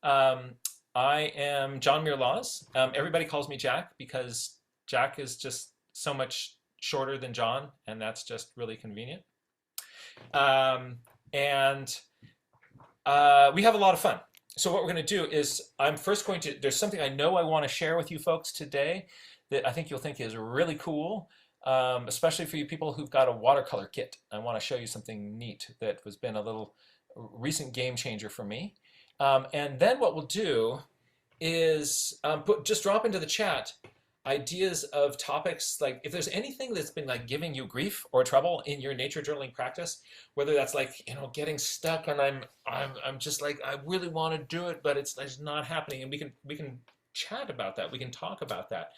Um, I am John Muir Laws. Everybody calls me Jack because Jack is just so much shorter than John, and that's just really convenient. Um, and we have a lot of fun. So what we're going to do is I'm first going to, there's something I know I want to share with you folks today that I think you'll think is really cool, especially for you people who've got a watercolor kit. I want to show you something neat that has been a little recent game changer for me. And then what we'll do is just drop into the chat ideas of topics, like if there's anything that's been like giving you grief or trouble in your nature journaling practice, whether that's like getting stuck and I'm just like I really want to do it but it's not happening, and we can chat about that, we can talk about that,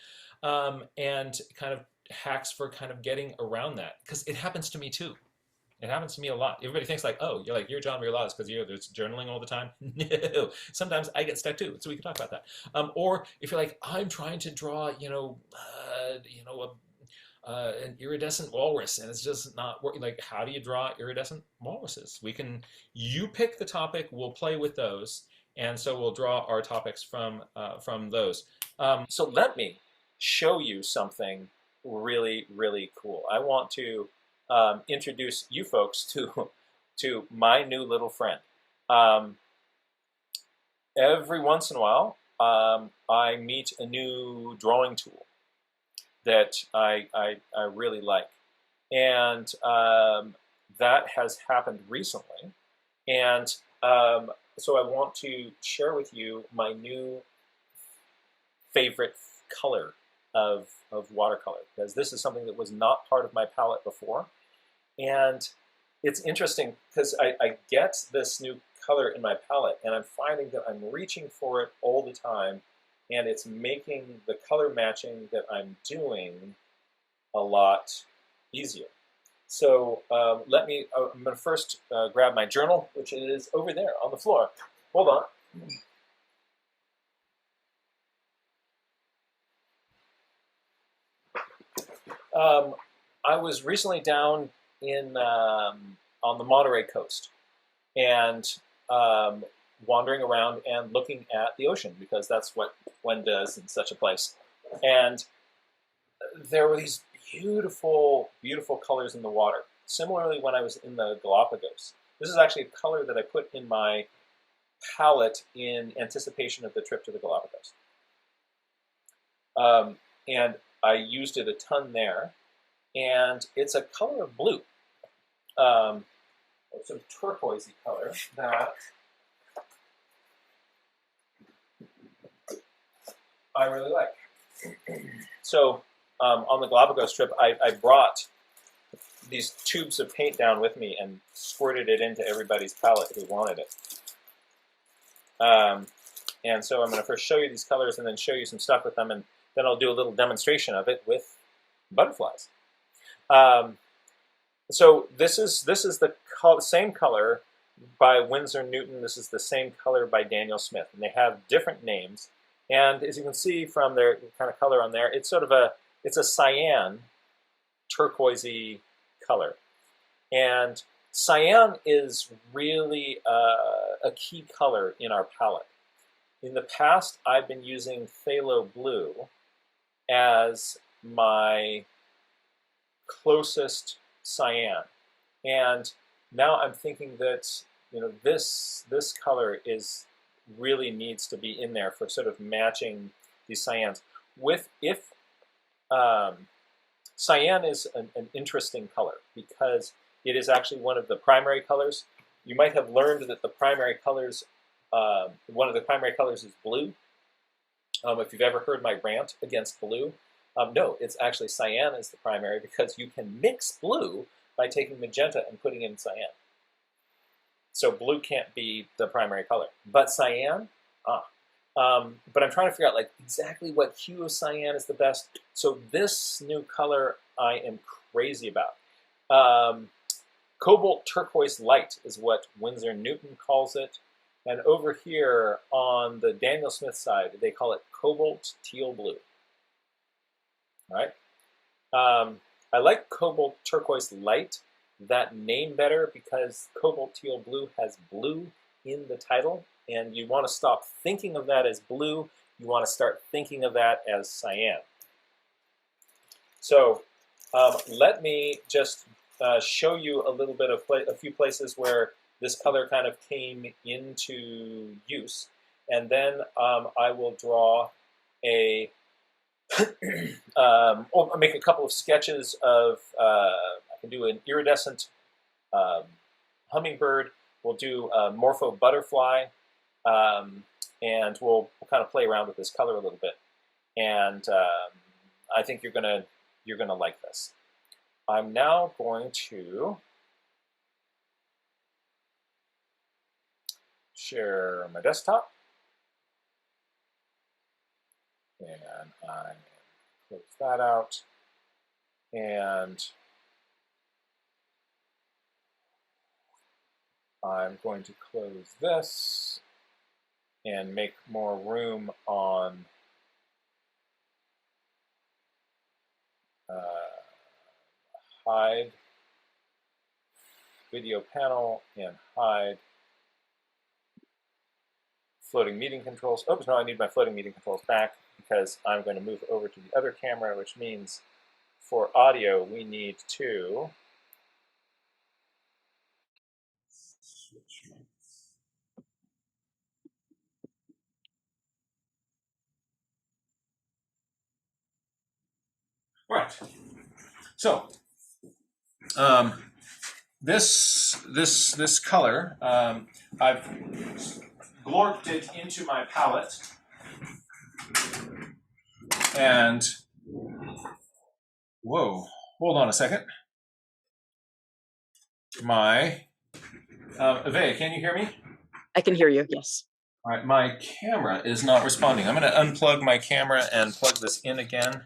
and kind of hacks for kind of getting around that, because it happens to me too. It happens to me a lot. Everybody thinks like, oh, you're John Muir Laws because you're there's journaling all the time. No, sometimes I get stuck too. So we can talk about that. Or if you're like, I'm trying to draw, an iridescent walrus, and it's just not working. Like, how do you draw iridescent walruses? You pick the topic, we'll play with those, and so we'll draw our topics from those. So let me show you something really, really cool. I want to introduce you folks to my new little friend. Um, every once in a while, I meet a new drawing tool that I really like, and that has happened recently. And so I want to share with you my new favorite color of watercolor, because this is something that was not part of my palette before. And it's interesting because I get this new color in my palette, and I'm finding that I'm reaching for it all the time, and it's making the color matching that I'm doing a lot easier. So I'm going to first grab my journal, which is over there on the floor. Hold on. I was recently down in on the Monterey coast, and wandering around and looking at the ocean, because that's what one does in such a place. And there were these beautiful, beautiful colors in the water. Similarly, when I was in the Galapagos, this is actually a color that I put in my palette in anticipation of the trip to the Galapagos. And I used it a ton there, and it's a color of blue, sort of turquoisey color that I really like. So on the Galapagos trip, I brought these tubes of paint down with me and squirted it into everybody's palette who wanted it. And so I'm going to first show you these colors and then show you some stuff with them, and then I'll do a little demonstration of it with butterflies. So this is the same color by Winsor Newton. This is the same color by Daniel Smith, and they have different names. And as you can see from their kind of color on there, it's sort of it's a cyan, turquoisey color. And cyan is really a key color in our palette. In the past, I've been using phthalo blue as my closest cyan, and now I'm thinking that this color really needs to be in there for sort of matching these cyans. If cyan is an interesting color because it is actually one of the primary colors. You might have learned that the primary colors, one of the primary colors is blue. If you've ever heard my rant against blue, no, it's actually cyan is the primary, because you can mix blue by taking magenta and putting in cyan. So blue can't be the primary color, but cyan, but I'm trying to figure out like exactly what hue of cyan is the best. So this new color I am crazy about. Cobalt turquoise light is what Winsor Newton calls it. And over here on the Daniel Smith side, they call it cobalt teal blue. All right. I like cobalt turquoise light, that name, better because cobalt teal blue has blue in the title, and you want to stop thinking of that as blue. You want to start thinking of that as cyan. So let me just show you a little bit of a few places where this color kind of came into use, and then I will draw a I'll make a couple of sketches of I can do an iridescent hummingbird. We'll do a morpho butterfly, and we'll kind of play around with this color a little bit. And I think you're gonna like this. I'm now going to share my desktop, and I close that out, and I'm going to close this and make more room on hide video panel and hide floating meeting controls. Oops, no, I need my floating meeting controls back because I'm going to move over to the other camera, which means for audio we need to right. So this color, I've glorped it into my palette, and whoa, hold on a second. My Ave, can you hear me? I can hear you, yes. All right, my camera is not responding. I'm going to unplug my camera and plug this in again.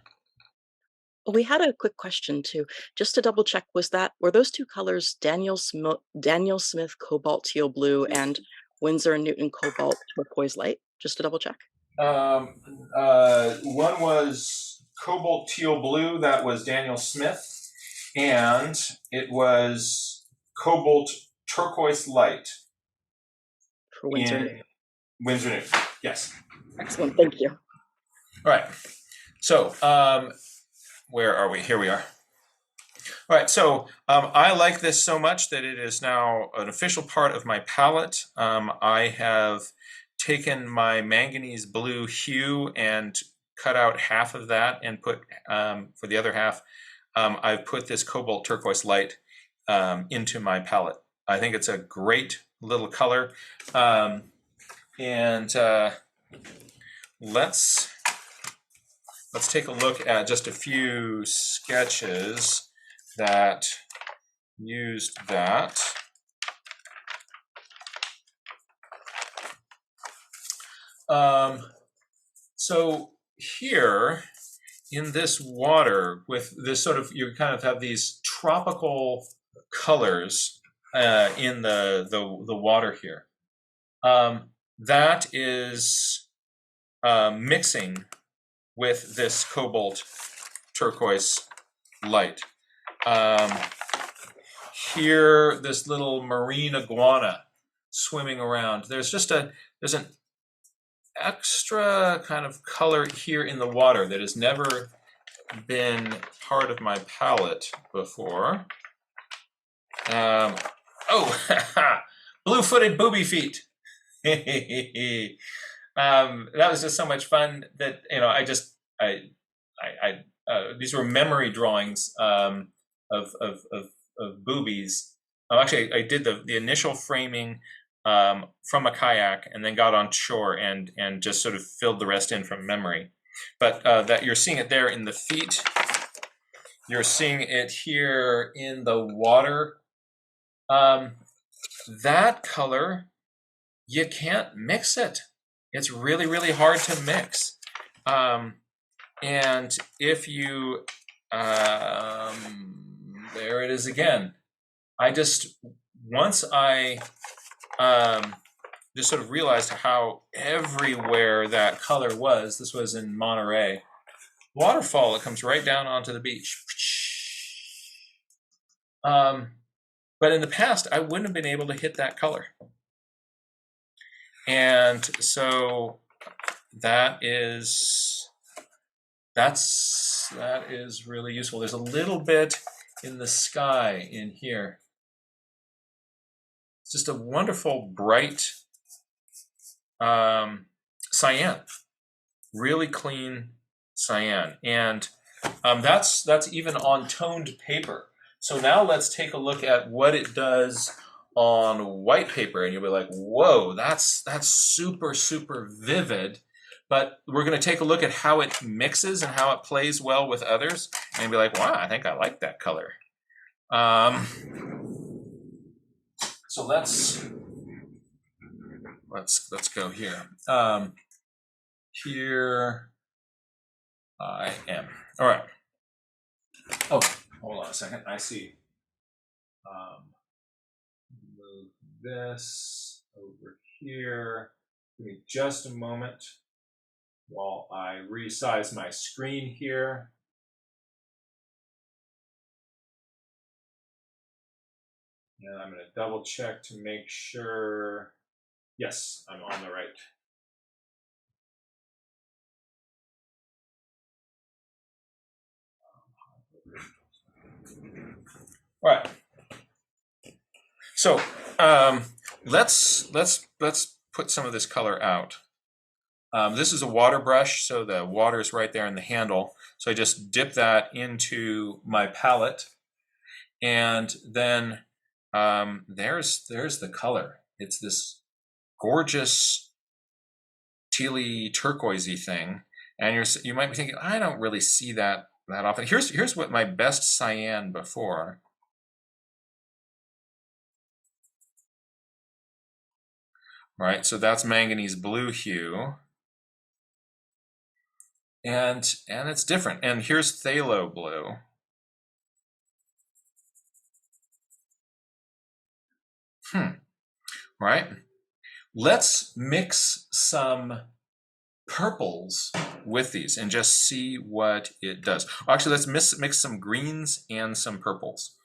We had a quick question too, just to double check. Were those two colors Daniel Smith Cobalt Teal Blue and Winsor & Newton Cobalt Turquoise Light? Just to double check. One was Cobalt Teal Blue, that was Daniel Smith, and it was Cobalt Turquoise Light For Winsor & Newton. Winsor & Newton, yes. Excellent, thank you. All right, so where are we? Here we are. All right, so I like this so much that it is now an official part of my palette. I have taken my manganese blue hue and cut out half of that and put, for the other half, I've put this cobalt turquoise light into my palette. I think it's a great little color. And let's take a look at just a few sketches that used that. So here in this water with this sort of, you kind of have these tropical colors in the water here. That is mixing with this cobalt turquoise light. Here, this little marine iguana swimming around. There's an extra kind of color here in the water that has never been part of my palette before. Oh, blue-footed booby feet. That was just so much fun that, you know, these were memory drawings of boobies. Actually, I did the initial framing from a kayak and then got on shore and just sort of filled the rest in from memory. But that you're seeing it there in the feet. You're seeing it here in the water. That color, you can't mix it. It's really, really hard to mix. And if you, there it is again. Once I just sort of realized how everywhere that color was, this was in Monterey, waterfall, it comes right down onto the beach. But in the past, I wouldn't have been able to hit that color. And so that is really useful. There's a little bit in the sky in here. It's just a wonderful bright cyan, really clean cyan, and that's even on toned paper. So now let's take a look at what it does on white paper, and you'll be like, whoa, that's super, super vivid. But we're going to take a look at how it mixes and how it plays well with others, and be like, wow, I think I like that color. So let's go here. Here I am. All right. Oh, hold on a second. I see. Move this over here. Give me just a moment while I resize my screen here. And I'm going to double check to make sure. Yes, I'm on the right. All right. So let's put some of this color out. This is a water brush, so the water is right there in the handle. So I just dip that into my palette, and then there's the color. It's this gorgeous tealy turquoisey thing, and you might be thinking, I don't really see that often. Here's what my best cyan before. All right, so that's manganese blue hue. And it's different. And here's phthalo blue. Right? Let's mix some purples with these and just see what it does. Actually, let's mix some greens and some purples.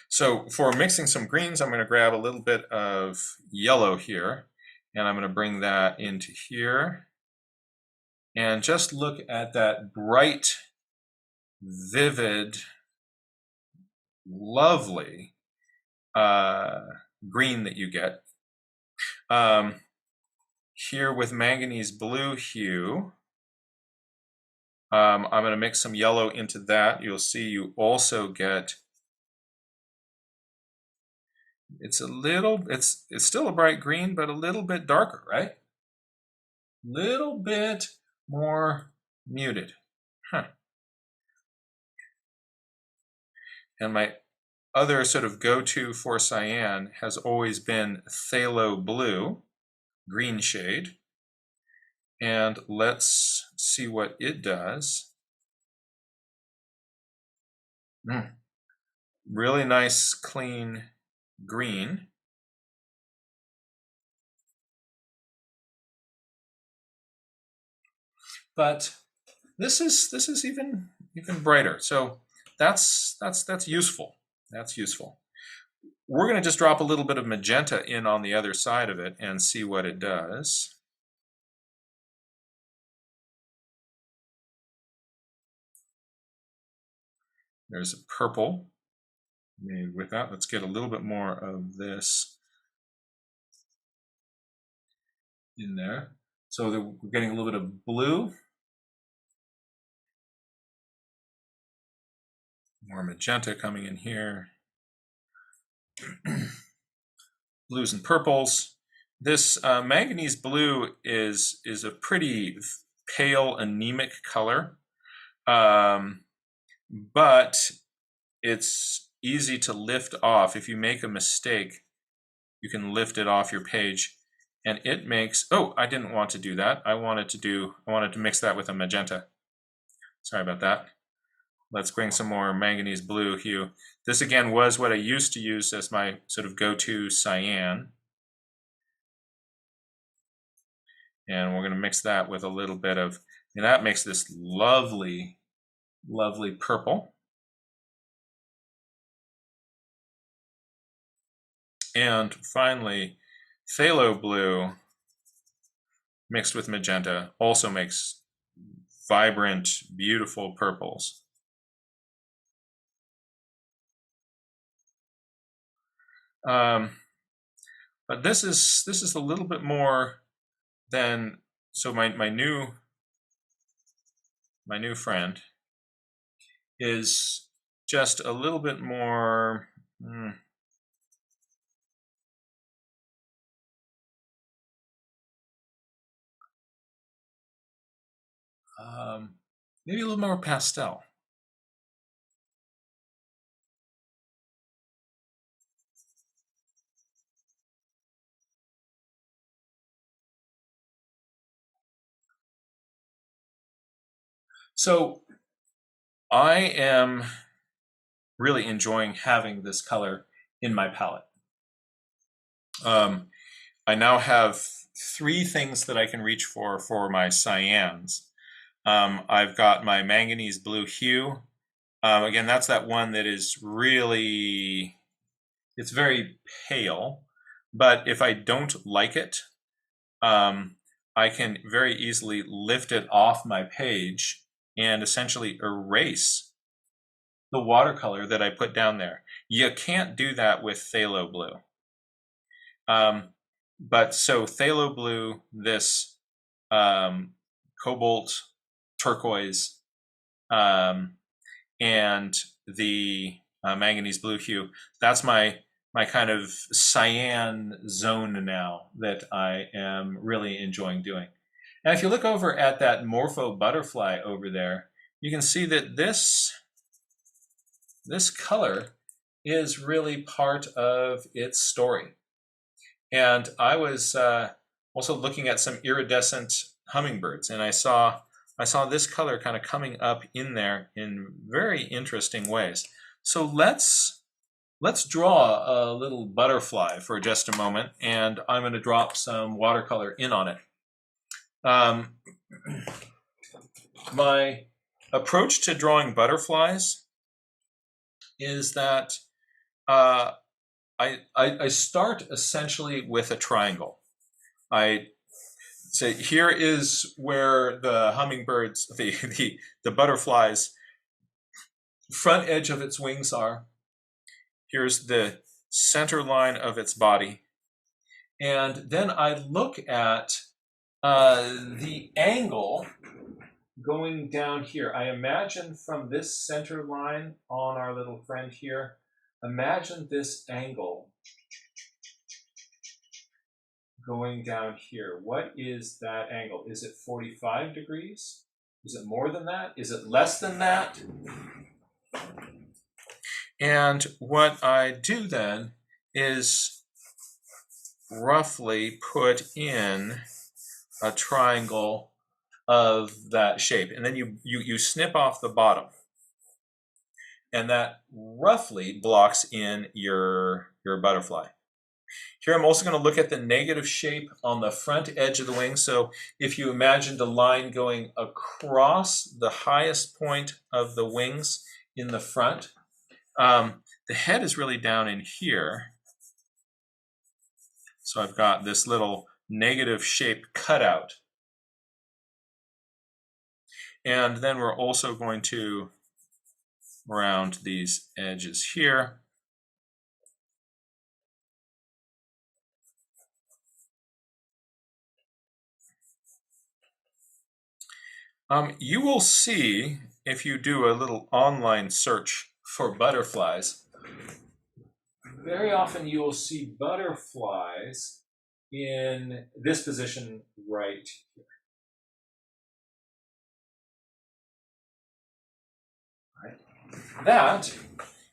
So for mixing some greens, I'm going to grab a little bit of yellow here, and I'm going to bring that into here. And just look at that bright, vivid, lovely green that you get. Here with manganese blue hue, I'm going to mix some yellow into that. You'll see you also get, it's still a bright green, but a little bit darker, right? Little bit more muted. And my other sort of go-to for cyan has always been phthalo blue, green shade. And let's see what it does. Really nice, clean green. But this is even brighter. So that's useful. That's useful. We're going to just drop a little bit of magenta in on the other side of it and see what it does. There's a purple. And with that, let's get a little bit more of this in there. So we're getting a little bit of blue. More magenta coming in here. Blues and purples. This manganese blue is a pretty pale, anemic color, but it's easy to lift off. If you make a mistake, you can lift it off your page, and it makes. Oh, I didn't want to do that. I wanted to mix that with a magenta. Sorry about that. Let's bring some more manganese blue hue. This again was what I used to use as my sort of go-to cyan. And we're going to mix that with a little bit of, and that makes this lovely, lovely purple. And finally, phthalo blue mixed with magenta also makes vibrant, beautiful purples. But this is a little bit more than, so my new friend is just a little bit more maybe a little more pastel. So I am really enjoying having this color in my palette. I now have 3 things that I can reach for my cyans. I've got my manganese blue hue. Again, that's that one that is really, it's very pale, but if I don't like it, I can very easily lift it off my page and essentially erase the watercolor that I put down there. You can't do that with phthalo blue. But so phthalo blue, this cobalt turquoise, and the manganese blue hue, that's my kind of cyan zone now that I am really enjoying doing. And if you look over at that morpho butterfly over there, you can see that this color is really part of its story. And I was also looking at some iridescent hummingbirds, and I saw this color kind of coming up in there in very interesting ways. So let's draw a little butterfly for just a moment, and I'm going to drop some watercolor in on it. My approach to drawing butterflies is that I start essentially with a triangle. I say here is where the hummingbirds, the butterfly's front edge of its wings are. Here's the center line of its body. And then I look at the angle going down here. I imagine from this center line on our little friend here, imagine this angle going down here. What is that angle? Is it 45 degrees? Is it more than that? Is it less than that? And what I do then is roughly put in a triangle of that shape. And then you snip off the bottom. And that roughly blocks in your butterfly. Here I'm also going to look at the negative shape on the front edge of the wing. So if you imagined a line going across the highest point of the wings in the front, the head is really down in here. So I've got this little negative shape cutout. And then we're also going to round these edges here. You will see, if you do a little online search for butterflies, very often you will see butterflies in this position right here. Right. That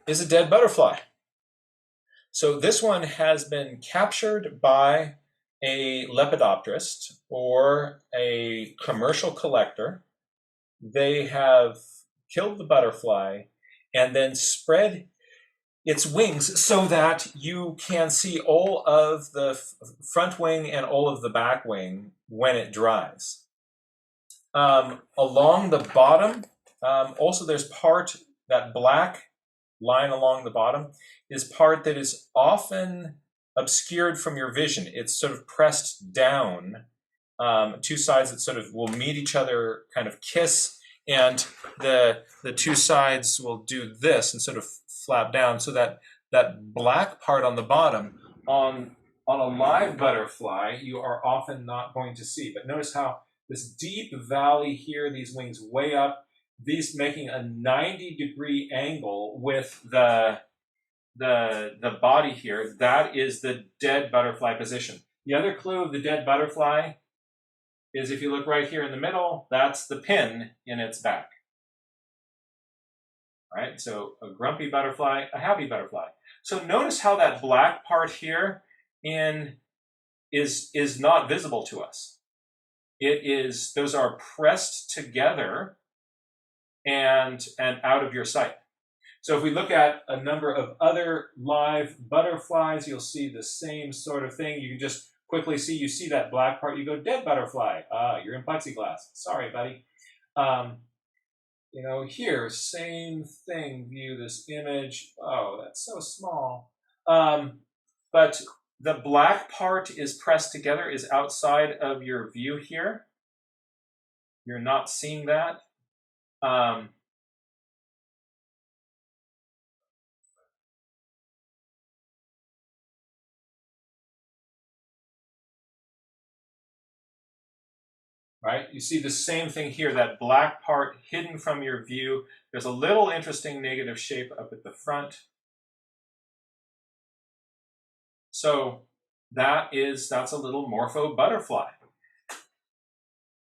is a dead butterfly. So this one has been captured by a lepidopterist or a commercial collector. They have killed the butterfly and then spread its wings so that you can see all of the front wing and all of the back wing when it dries. Along the bottom, also there's part, that black line along the bottom is part that is often obscured from your vision. It's sort of pressed down. Two sides that sort of will meet each other, kind of kiss, and the two sides will do this and sort of flap down, so that that black part on the bottom on a live butterfly you are often not going to see. But notice how this deep valley here, these wings way up, these making a 90-degree angle with the body here. That is the dead butterfly position. The other clue of the dead butterfly is if you look right here in the middle, that's the pin in its back. All right, so a grumpy butterfly, a happy butterfly. So notice how that black part here is not visible to us. It is, those are pressed together and out of your sight. So if we look at a number of other live butterflies, you'll see the same sort of thing. You can just quickly see, you see that black part, you go, dead butterfly. You're in plexiglass. Sorry, buddy. You know, here, same thing, view this image. Oh, that's so small. But the black part is pressed together, is outside of your view here. You're not seeing that. Right? You see the same thing here, that black part hidden from your view. There's a little interesting negative shape up at the front. So that's a little morpho butterfly.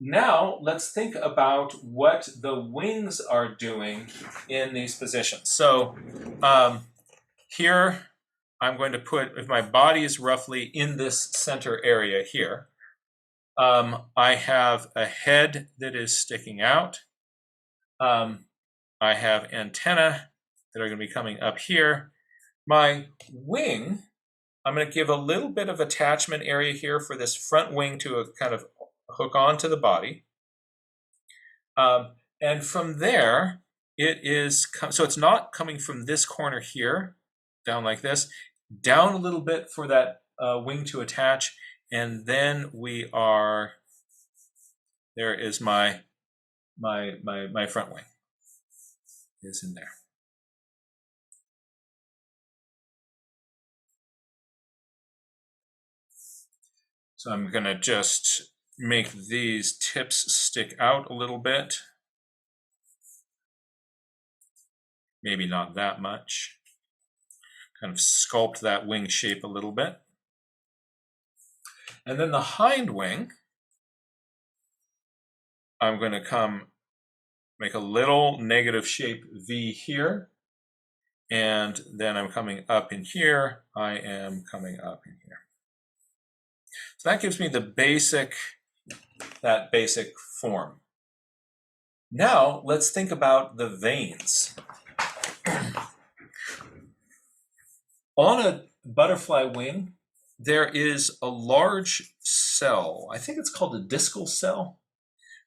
Now let's think about what the wings are doing in these positions. So here I'm going to put, if my body is roughly in this center area here, I have a head that is sticking out. I have antennae that are going to be coming up here. My wing, I'm going to give a little bit of attachment area here for this front wing to kind of hook onto the body. And from there, it is, so it's not coming from this corner here, down like this, down a little bit for that wing to attach. And then we are, there is my front wing is in there. So I'm going to just make these tips stick out a little bit. Maybe not that much. Kind of sculpt that wing shape a little bit. And then the hind wing, I'm going to come make a little negative shape V here. And then I'm coming up in here. I am coming up in here. So that gives me the basic form. Now let's think about the veins. On a butterfly wing, there is a large cell, I think it's called a discal cell,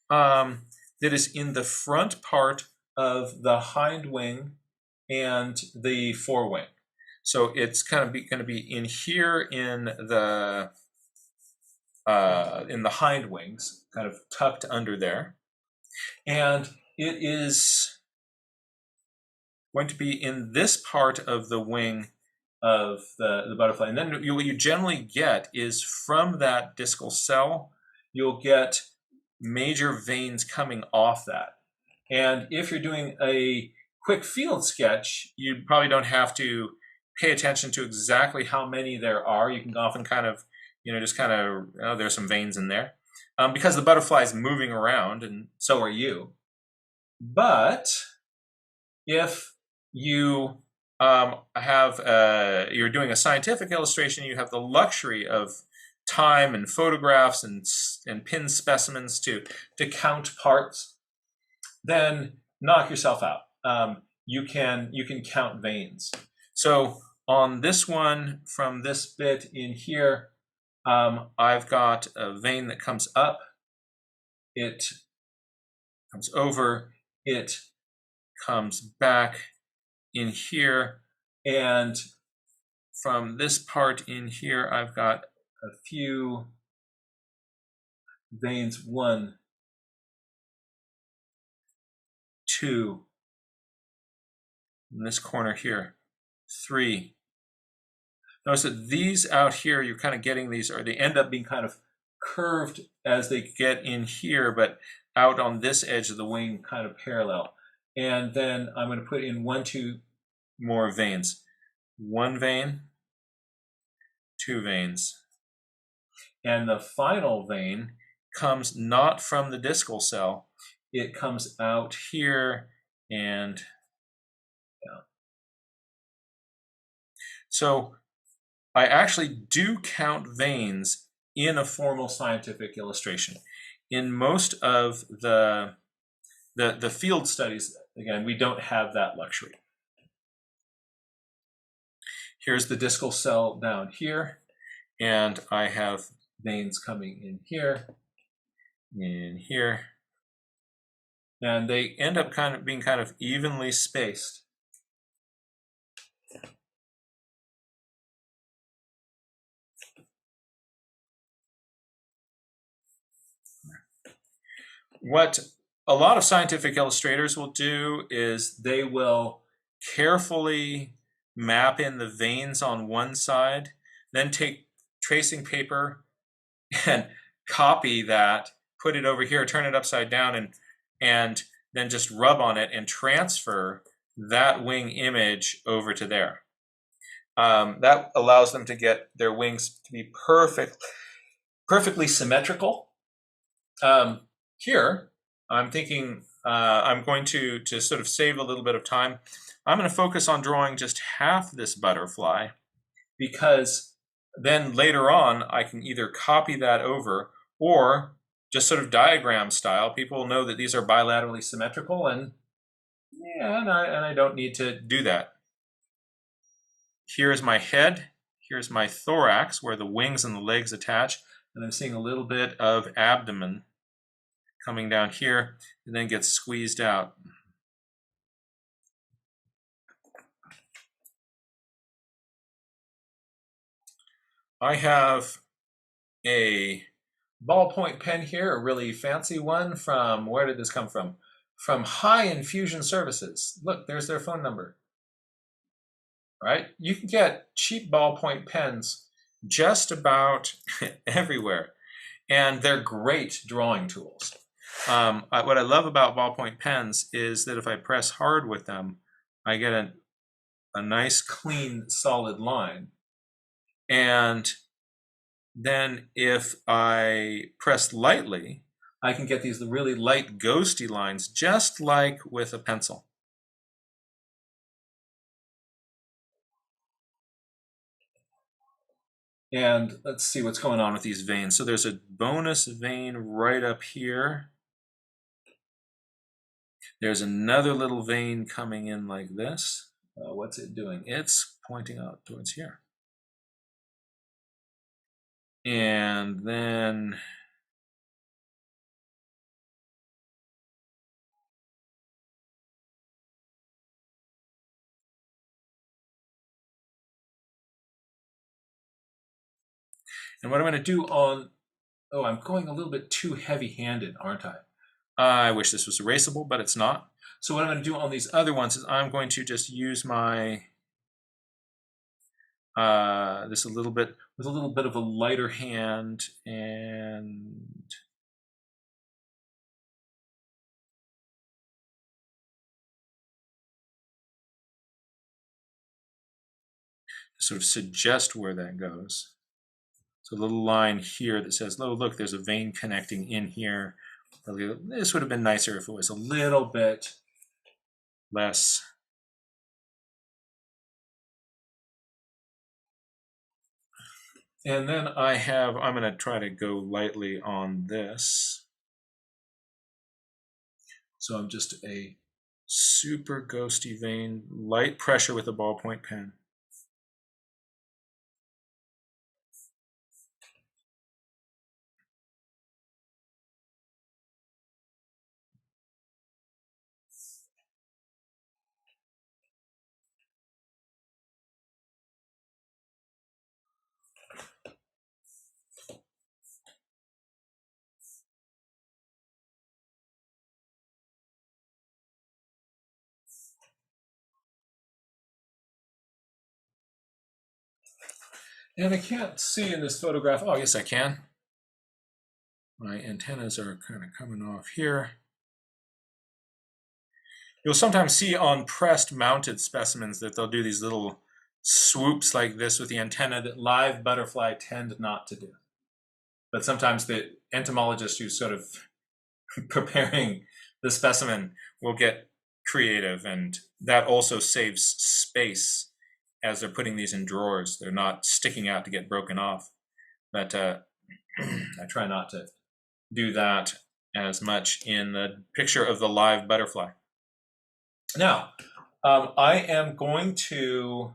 that is in the front part of the hind wing and the forewing. So it's kind of going to be in here in the hind wings, kind of tucked under there. And it is going to be in this part of the wing of the butterfly. And then what you generally get is from that discal cell, you'll get major veins coming off that. And if you're doing a quick field sketch, you probably don't have to pay attention to exactly how many there are. You can often kind of, just kind of, oh, there's some veins in there. Because the butterfly is moving around, and so are you. But if you you're doing a scientific illustration, you have the luxury of time and photographs and pin specimens to count parts, then knock yourself out. You can count veins. So on this one, from this bit in here, I've got a vein that comes up, it comes over, it comes back in here, and from this part in here, I've got a few veins, 1, 2, in this corner here, 3. Notice that these out here, you're kind of getting these, or they end up being kind of curved as they get in here, but out on this edge of the wing kind of parallel. And then I'm going to put in 1, 2 more veins. 1 vein, 2 veins. And the final vein comes not from the discal cell, it comes out here and down. So I actually do count veins in a formal scientific illustration. In most of the field studies, again, we don't have that luxury. Here's the discal cell down here, and I have veins coming in here, and they end up being kind of evenly spaced. What a lot of scientific illustrators will do is they will carefully map in the veins on one side, then take tracing paper and copy that, put it over here, turn it upside down, and then just rub on it and transfer that wing image over to there. That allows them to get their wings to be perfectly symmetrical. Here, I'm thinking I'm going to sort of save a little bit of time. I'm going to focus on drawing just half this butterfly, because then later on I can either copy that over or just sort of diagram style. People will know that these are bilaterally symmetrical, and yeah, and I don't need to do that. Here's my head. Here's my thorax, where the wings and the legs attach, and I'm seeing a little bit of abdomen coming down here, and then gets squeezed out. I have a ballpoint pen here, a really fancy one from, where did this come from? From High Infusion Services. Look, there's their phone number. Right? You can get cheap ballpoint pens just about everywhere, and they're great drawing tools. What I love about ballpoint pens is that if I press hard with them, I get a nice, clean, solid line. And then if I press lightly, I can get these really light, ghosty lines, just like with a pencil. And let's see what's going on with these veins. So there's a bonus vein right up here. There's another little vein coming in like this. What's it doing? It's pointing out towards here. And then what I'm going to do on, oh, I'm going a little bit too heavy-handed, aren't I? I wish this was erasable, but it's not. So what I'm going to do on these other ones is I'm going to just use my this a little bit with a little bit of a lighter hand, and sort of suggest where that goes. So a little line here that says, oh, look, there's a vein connecting in here. This would have been nicer if it was a little bit less. And then I'm going to try to go lightly on this. So I'm just a super ghosty vein, light pressure with a ballpoint pen. And I can't see in this photograph. Oh, yes, I can. My antennas are kind of coming off here. You'll sometimes see on pressed mounted specimens that they'll do these little swoops like this with the antenna that live butterfly tend not to do. But sometimes the entomologist who's sort of preparing the specimen will get creative, and that also saves space as they're putting these in drawers. They're not sticking out to get broken off. But I try not to do that as much in the picture of the live butterfly. Now, I am going to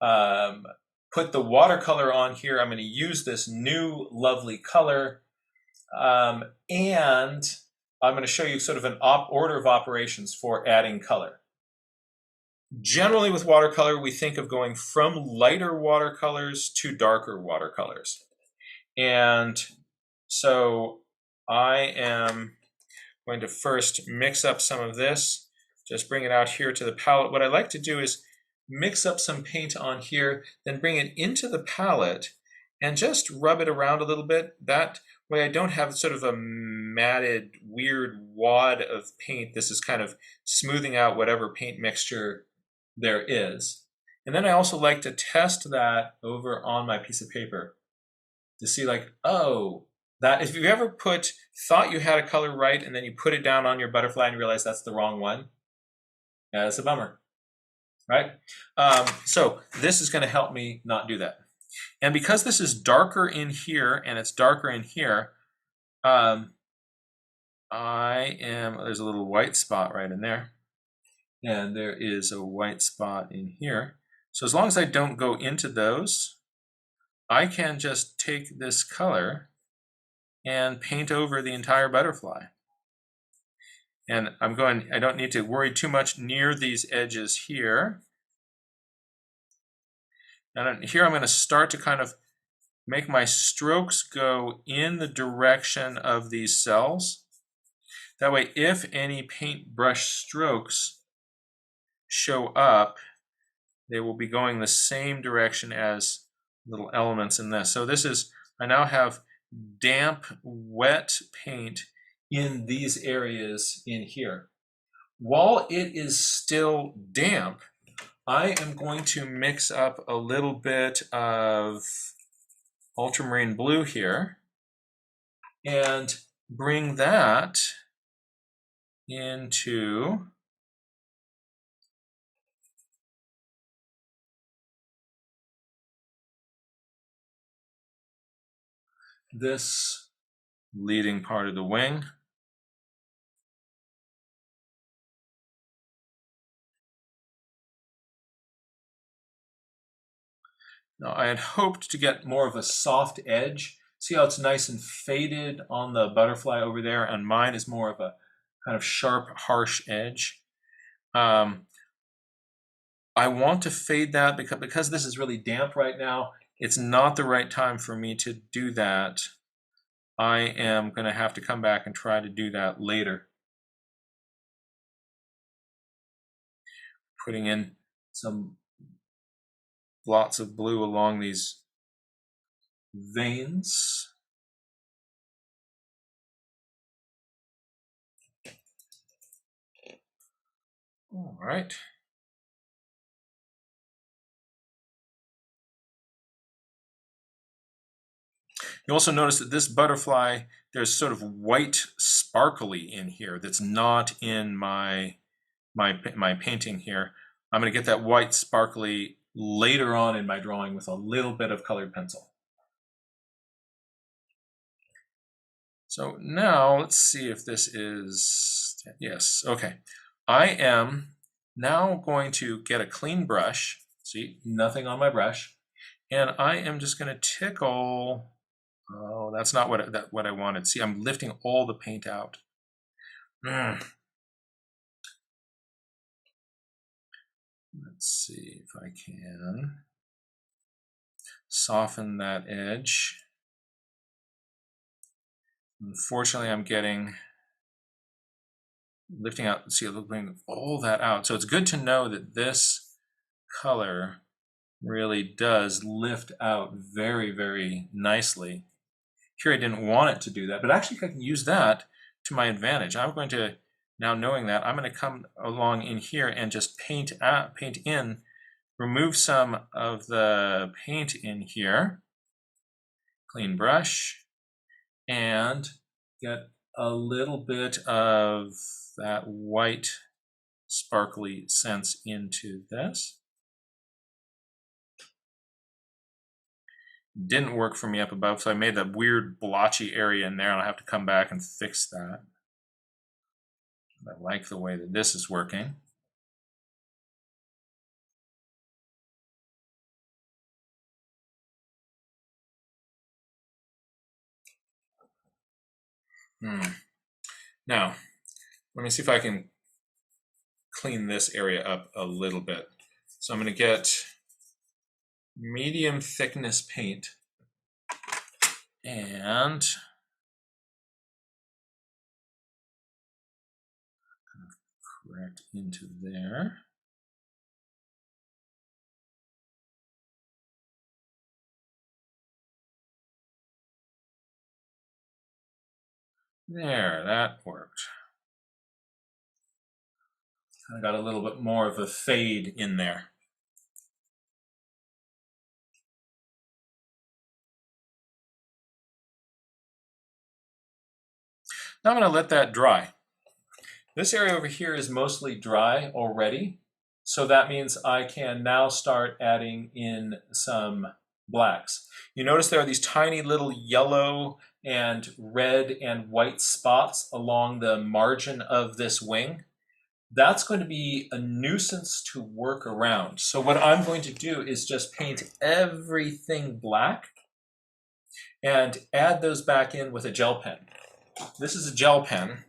put the watercolor on here. I'm going to use this new lovely color, and I'm going to show you sort of an order of operations for adding color. Generally with watercolor, we think of going from lighter watercolors to darker watercolors. And so I am going to first mix up some of this, just bring it out here to the palette. What I like to do is mix up some paint on here, then bring it into the palette and just rub it around a little bit. That way I don't have sort of a matted, weird wad of paint. This is kind of smoothing out whatever paint mixture there is. And then I also like to test that over on my piece of paper to see like, oh, that if you ever thought you had a color right and then you put it down on your butterfly and realize that's the wrong one, that's a bummer, right? So this is going to help me not do that. And because this is darker in here and it's darker in here, there's a little white spot right in there. And there is a white spot in here. So as long as I don't go into those, I can just take this color and paint over the entire butterfly. And I don't need to worry too much near these edges here. And here I'm going to start to kind of make my strokes go in the direction of these cells. That way, if any paintbrush strokes show up, they will be going the same direction as little elements in this. So I now have damp, wet paint in these areas in here. While it is still damp, I am going to mix up a little bit of ultramarine blue here and bring that into this leading part of the wing. Now, I had hoped to get more of a soft edge. See how it's nice and faded on the butterfly over there, and mine is more of a kind of sharp, harsh edge. I want to fade that because this is really damp right now. It's not the right time for me to do that. I am going to have to come back and try to do that later. Putting in some lots of blue along these veins. All right. You also notice that this butterfly, there's sort of white sparkly in here that's not in my painting here. I'm going to get that white sparkly later on in my drawing with a little bit of colored pencil. So now let's see if this is, yes, okay. I am now going to get a clean brush, see, nothing on my brush, and I am just going to tickle. Oh, that's not what I wanted. See, I'm lifting all the paint out. Let's see if I can soften that edge. Unfortunately, I'm lifting out, see, lifting all that out. So it's good to know that this color really does lift out very, very nicely. Here I didn't want it to do that, but actually I can use that to my advantage. I'm going to, now knowing that, I'm going to come along in here and just paint in, remove some of the paint in here, clean brush, and get a little bit of that white sparkly sense into this. Didn't work for me up above, so I made that weird blotchy area in there, and I'll have to come back and fix that. I like the way that this is working. Now, let me see if I can clean this area up a little bit. So I'm going to get medium thickness paint and correct into there. There, that worked. I got a little bit more of a fade in there. Now I'm going to let that dry. This area over here is mostly dry already, so that means I can now start adding in some blacks. You notice there are these tiny little yellow and red and white spots along the margin of this wing. That's going to be a nuisance to work around. So what I'm going to do is just paint everything black and add those back in with a gel pen. This is a gel pen.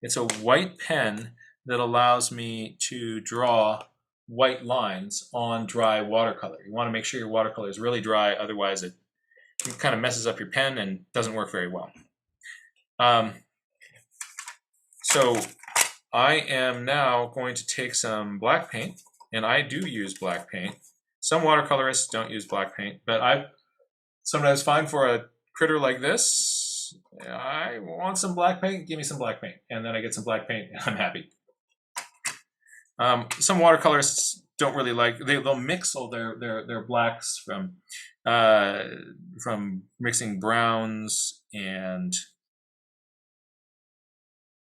It's a white pen that allows me to draw white lines on dry watercolor. You want to make sure your watercolor is really dry, otherwise it kind of messes up your pen and doesn't work very well. So I am now going to take some black paint, and I do use black paint. Some watercolorists don't use black paint, but I sometimes find for a critter like this, I want some black paint, give me some black paint. And then I get some black paint and I'm happy. Some watercolorists don't really like, they'll mix all their blacks from mixing browns and,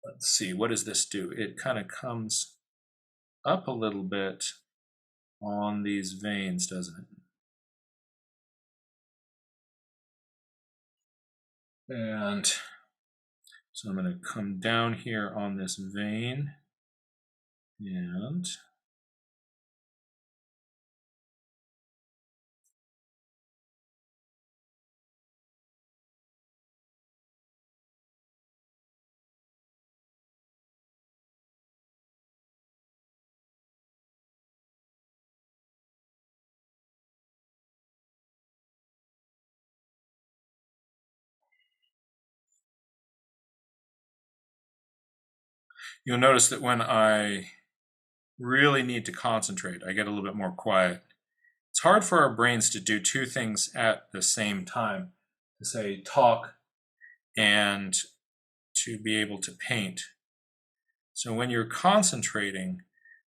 let's see, what does this do? It kind of comes up a little bit on these veins, doesn't it? And so I'm going to come down here on this vein and you'll notice that when I really need to concentrate, I get a little bit more quiet. It's hard for our brains to do two things at the same time, to say talk and to be able to paint. So when you're concentrating,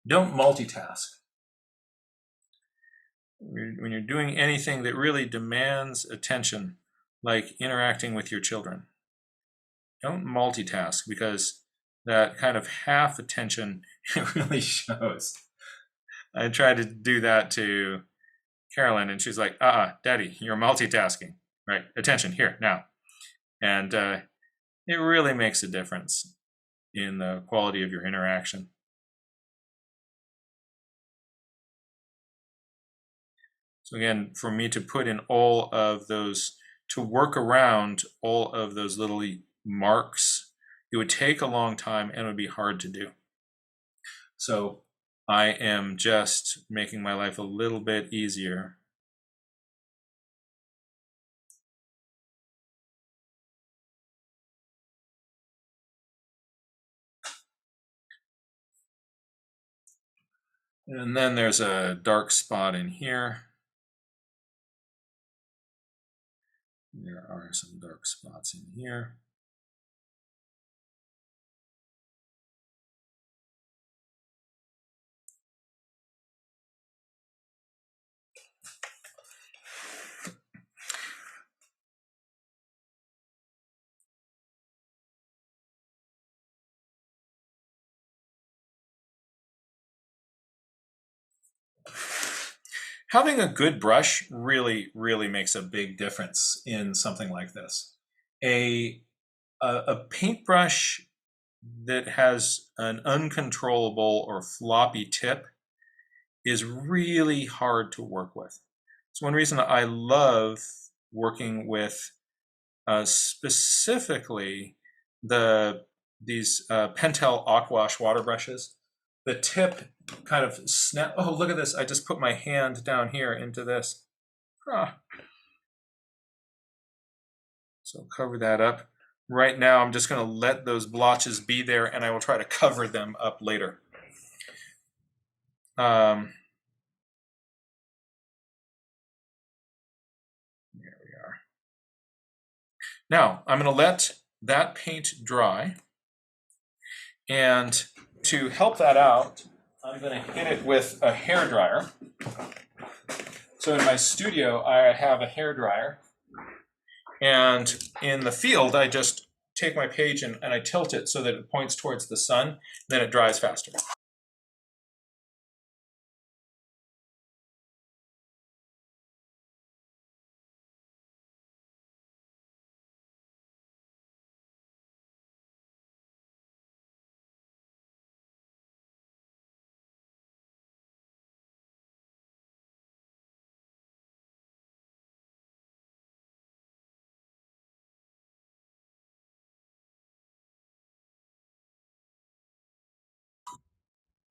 don't multitask. When you're doing anything that really demands attention, like interacting with your children, don't multitask, because that kind of half attention, it really shows. I tried to do that to Carolyn, and she's like, Daddy, you're multitasking. Right, attention, here, now. And it really makes a difference in the quality of your interaction. So again, for me to put in all of those, to work around all of those little marks, it would take a long time and it would be hard to do. So I am just making my life a little bit easier. And then there's a dark spot in here. There are some dark spots in here. Having a good brush really, really makes a big difference in something like this. A paintbrush that has an uncontrollable or floppy tip is really hard to work with. It's one reason I love working with specifically these Pentel Aquash water brushes. The tip kind of snap. Oh, look at this! I just put my hand down here into this. Ah. So cover that up. Right now, I'm just going to let those blotches be there, and I will try to cover them up later. There we are. Now, I'm going to let that paint dry. And to help that out, I'm going to hit it with a hairdryer. So in my studio, I have a hairdryer. And in the field, I just take my page and I tilt it so that it points towards the sun, then it dries faster.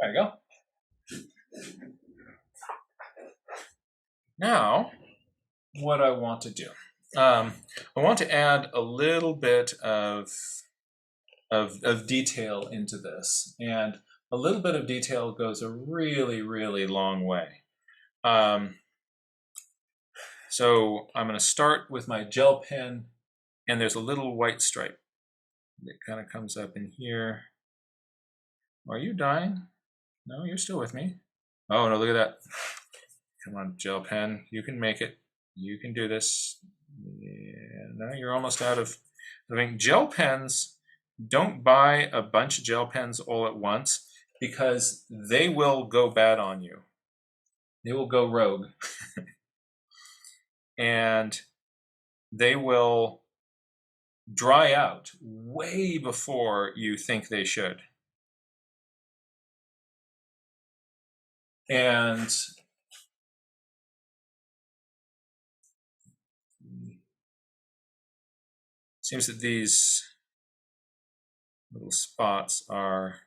There you go. Now, what I want to do, I want to add a little bit of detail into this, and a little bit of detail goes a really, really long way. So I'm going to start with my gel pen, and there's a little white stripe that kind of comes up in here. Are you dying? No, you're still with me. Oh, no, look at that. Come on, gel pen. You can make it. You can do this. Yeah, no, you're almost out of ink. Gel pens, don't buy a bunch of gel pens all at once because they will go bad on you. They will go rogue. And they will dry out way before you think they should. And it seems that these little spots are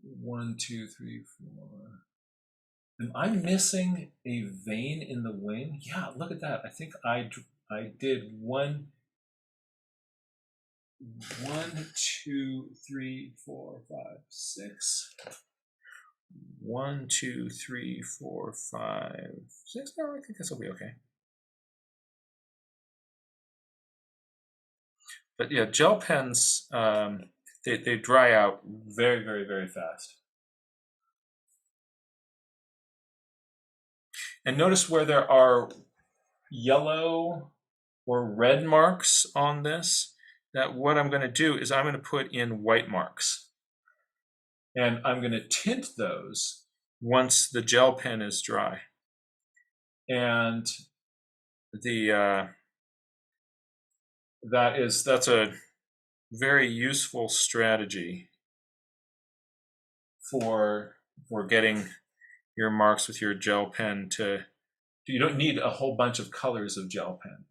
1, 2, 3, 4. Am I missing a vein in the wing? Yeah, look at that. I think I did 1, 2, 3, 4, 5, 6. 1, 2, 3, 4, 5, 6. No, I think this will be okay. But yeah, gel pens, they dry out very, very, very fast. And notice where there are yellow or red marks on this, that what I'm going to do is I'm going to put in white marks. And I'm going to tint those once the gel pen is dry. And that's a very useful strategy for getting your marks with your gel pen to, you don't need a whole bunch of colors of gel pen.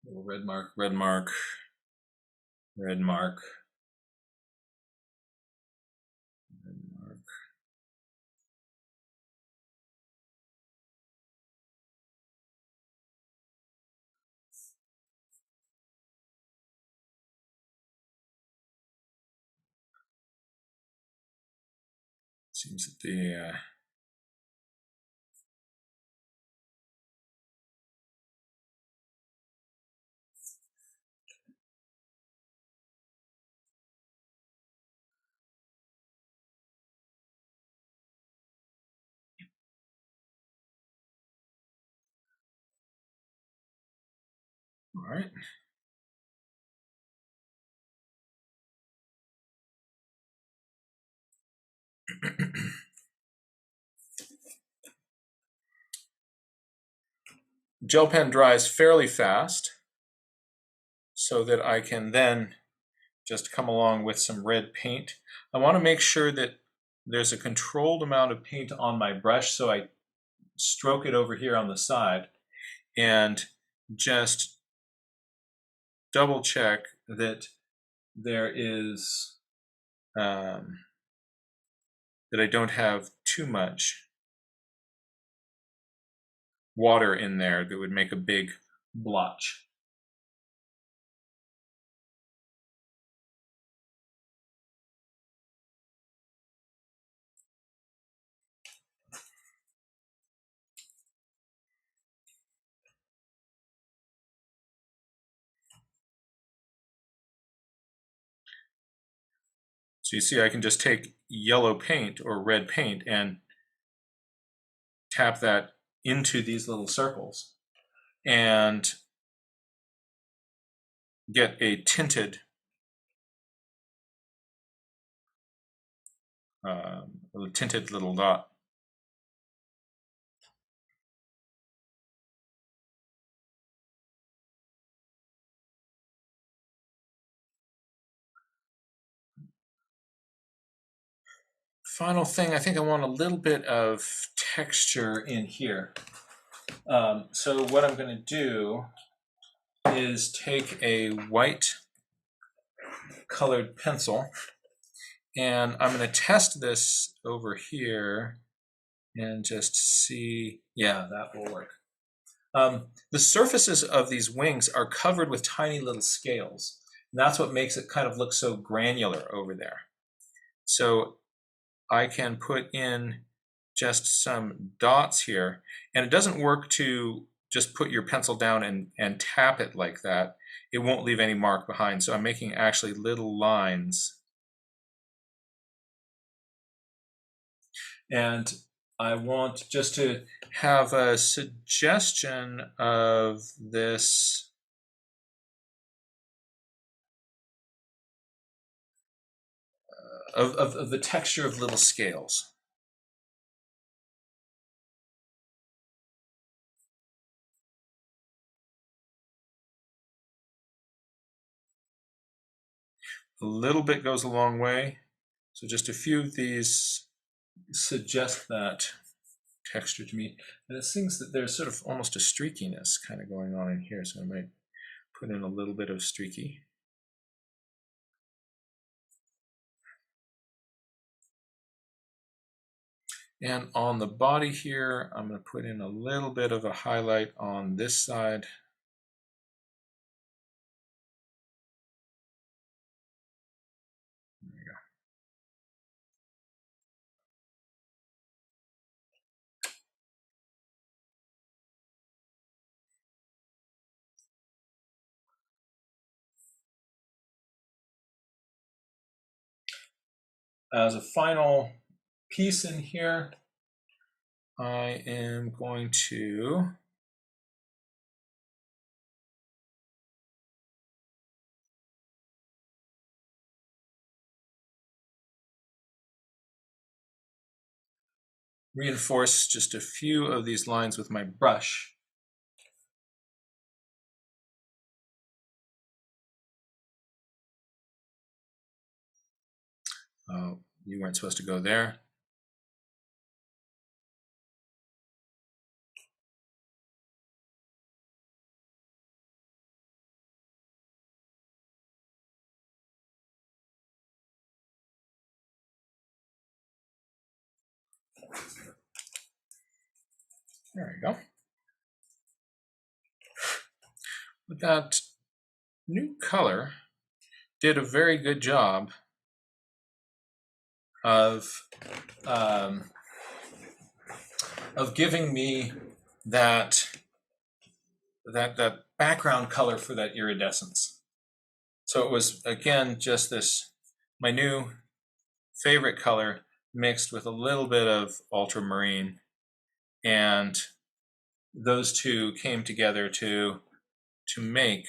Little red mark, red mark, red mark, red mark. Seems that the all right. Gel pen dries fairly fast, so that I can then just come along with some red paint. I want to make sure that there's a controlled amount of paint on my brush, so I stroke it over here on the side and just double check that there is that I don't have too much water in there that would make a big blotch. So you see I can just take yellow paint or red paint and tap that into these little circles and get a tinted little dot. Final thing, I think I want a little bit of texture in here. So what I'm going to do is take a white colored pencil, and I'm going to test this over here and just see, yeah, that will work. The surfaces of these wings are covered with tiny little scales, and that's what makes it kind of look so granular over there. So I can put in just some dots here, and it doesn't work to just put your pencil down and tap it like that. It won't leave any mark behind, so I'm making actually little lines. And I want just to have a suggestion of this of the texture of little scales. A little bit goes a long way, so just a few of these suggest that texture to me. And it seems that there's sort of almost a streakiness kind of going on in here, so I might put in a little bit of streaky. And on the body here, I'm going to put in a little bit of a highlight on this side. There we go. As a final piece in here, I am going to reinforce just a few of these lines with my brush. Oh, you weren't supposed to go there. There we go. With that new color, did a very good job of giving me that background color for that iridescence. So it was, again, just this, my new favorite color mixed with a little bit of ultramarine, and those two came together to make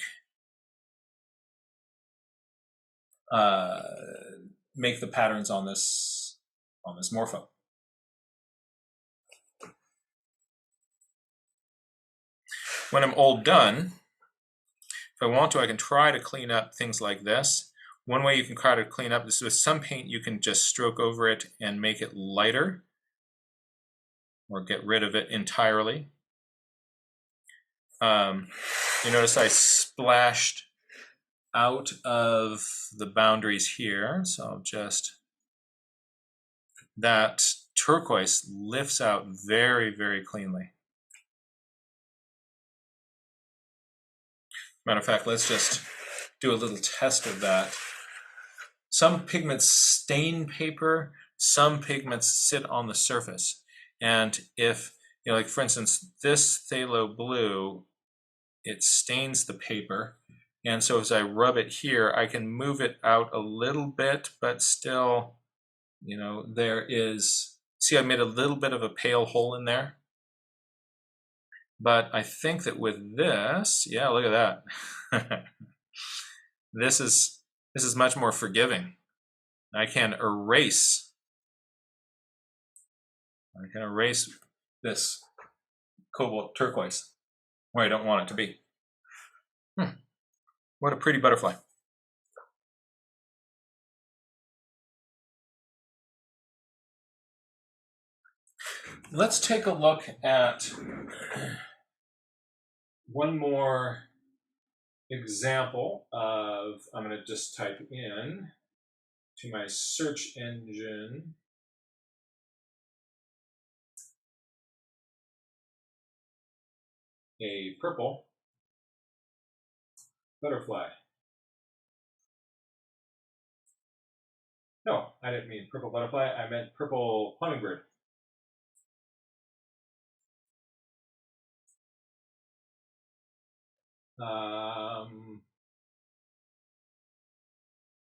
make the patterns on this morpho. When I'm all done, if I want to, I can try to clean up things like this. One way you can try to clean up this with some paint, you can just stroke over it and make it lighter, or get rid of it entirely. You notice I splashed out of the boundaries here, so just that turquoise lifts out very, very cleanly. Matter of fact, let's just do a little test of that. Some pigments stain paper, some pigments sit on the surface. And if, you know, like for instance, this phthalo blue, it stains the paper. And so as I rub it here, I can move it out a little bit, but still, you know, there is, see, I made a little bit of a pale hole in there. But I think that with this, yeah, look at that. This is much more forgiving. I can erase this cobalt turquoise where I don't want it to be. What a pretty butterfly. Let's take a look at one more example of, I'm going to just type in to my search engine a purple butterfly. No, I didn't mean purple butterfly, I meant purple hummingbird.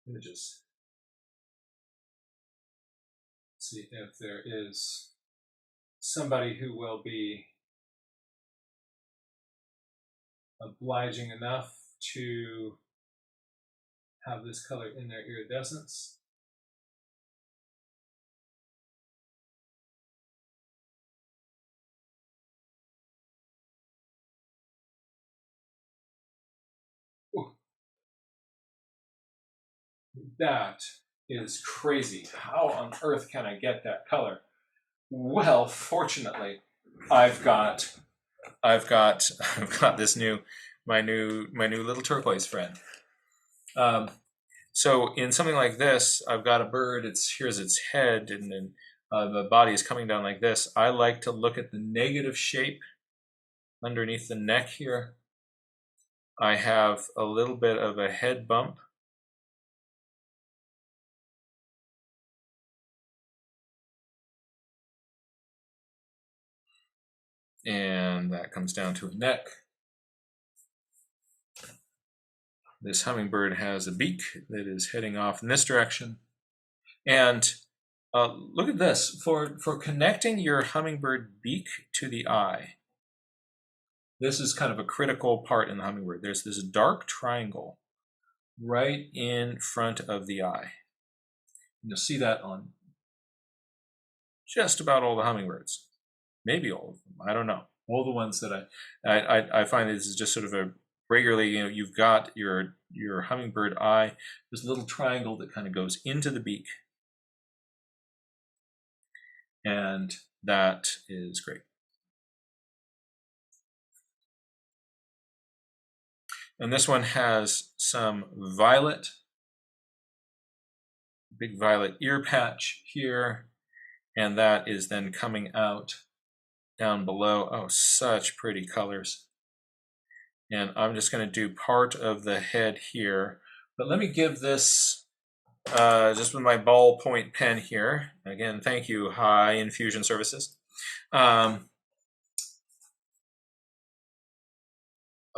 Images. Let's see if there is somebody who will be obliging enough to have this color in their iridescence. Ooh. That is crazy. How on earth can I get that color? Well, fortunately, I've got this my new little turquoise friend. So in something like this, I've got a bird. Here's its head, and then the body is coming down like this. I like to look at the negative shape underneath the neck here. I have a little bit of a head bump. And that comes down to a neck. This hummingbird has a beak that is heading off in this direction. And look at this. For connecting your hummingbird beak to the eye, this is kind of a critical part in the hummingbird. There's this dark triangle right in front of the eye. You'll see that on just about all the hummingbirds. Maybe all of them, I don't know. All the ones that I find this is just sort of a regularly, you know, you've got your hummingbird eye, this little triangle that kind of goes into the beak. And that is great. And this one has some violet, big violet ear patch here, and that is then coming out down below. Oh, such pretty colors. And I'm just going to do part of the head here. But let me give this just with my ballpoint pen here. Again, thank you, High Infusion Services. A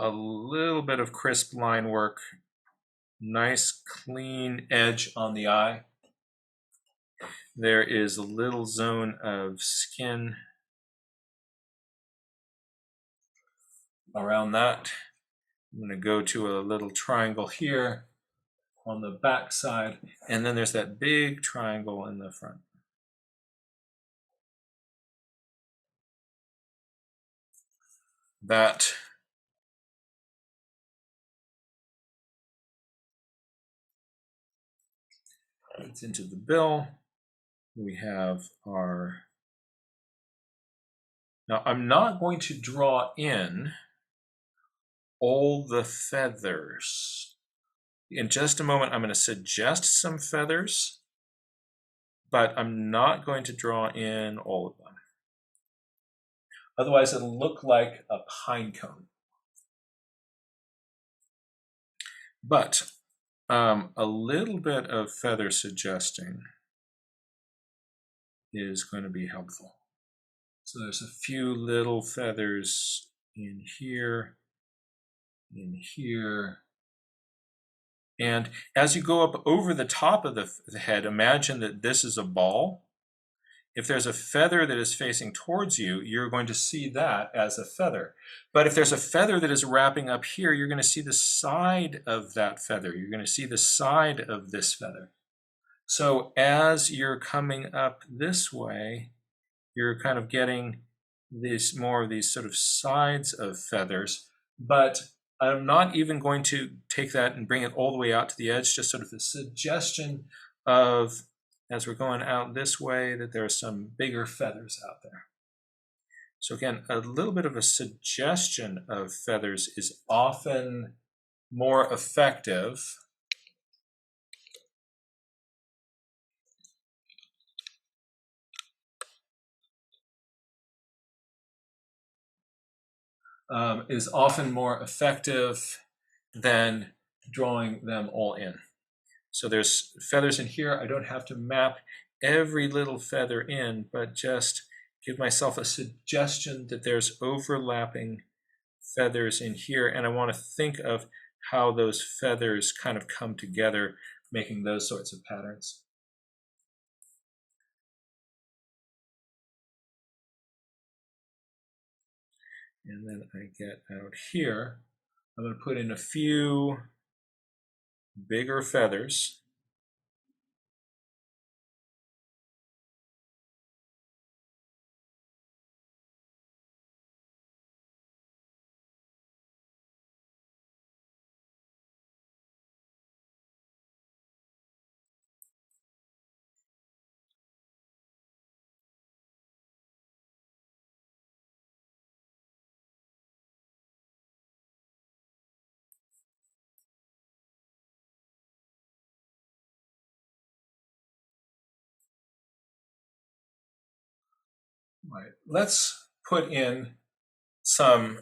little bit of crisp line work. Nice clean edge on the eye. There is a little zone of skin around that. I'm going to go to a little triangle here on the back side, and then there's that big triangle in the front. That fits into the bill. We have our... Now, I'm not going to draw in all the feathers. In just a moment, I'm going to suggest some feathers, but I'm not going to draw in all of them. Otherwise, it'll look like a pine cone. But a little bit of feather suggesting is going to be helpful. So there's a few little feathers in here, and as you go up over the top of the head, imagine that this is a ball. If there's a feather that is facing towards you, you're going to see that as a feather. But if there's a feather that is wrapping up here, you're going to see the side of that feather. You're going to see the side of this feather. So as you're coming up this way, you're kind of getting this more of these sort of sides of feathers. But I'm not even going to take that and bring it all the way out to the edge, just sort of the suggestion of, as we're going out this way, that there are some bigger feathers out there. So again, a little bit of a suggestion of feathers is often more effective than drawing them all in. So there's feathers in here. I don't have to map every little feather in, but just give myself a suggestion that there's overlapping feathers in here, and I want to think of how those feathers kind of come together, making those sorts of patterns. And then I get out here, I'm going to put in a few bigger feathers. Right. Let's put in some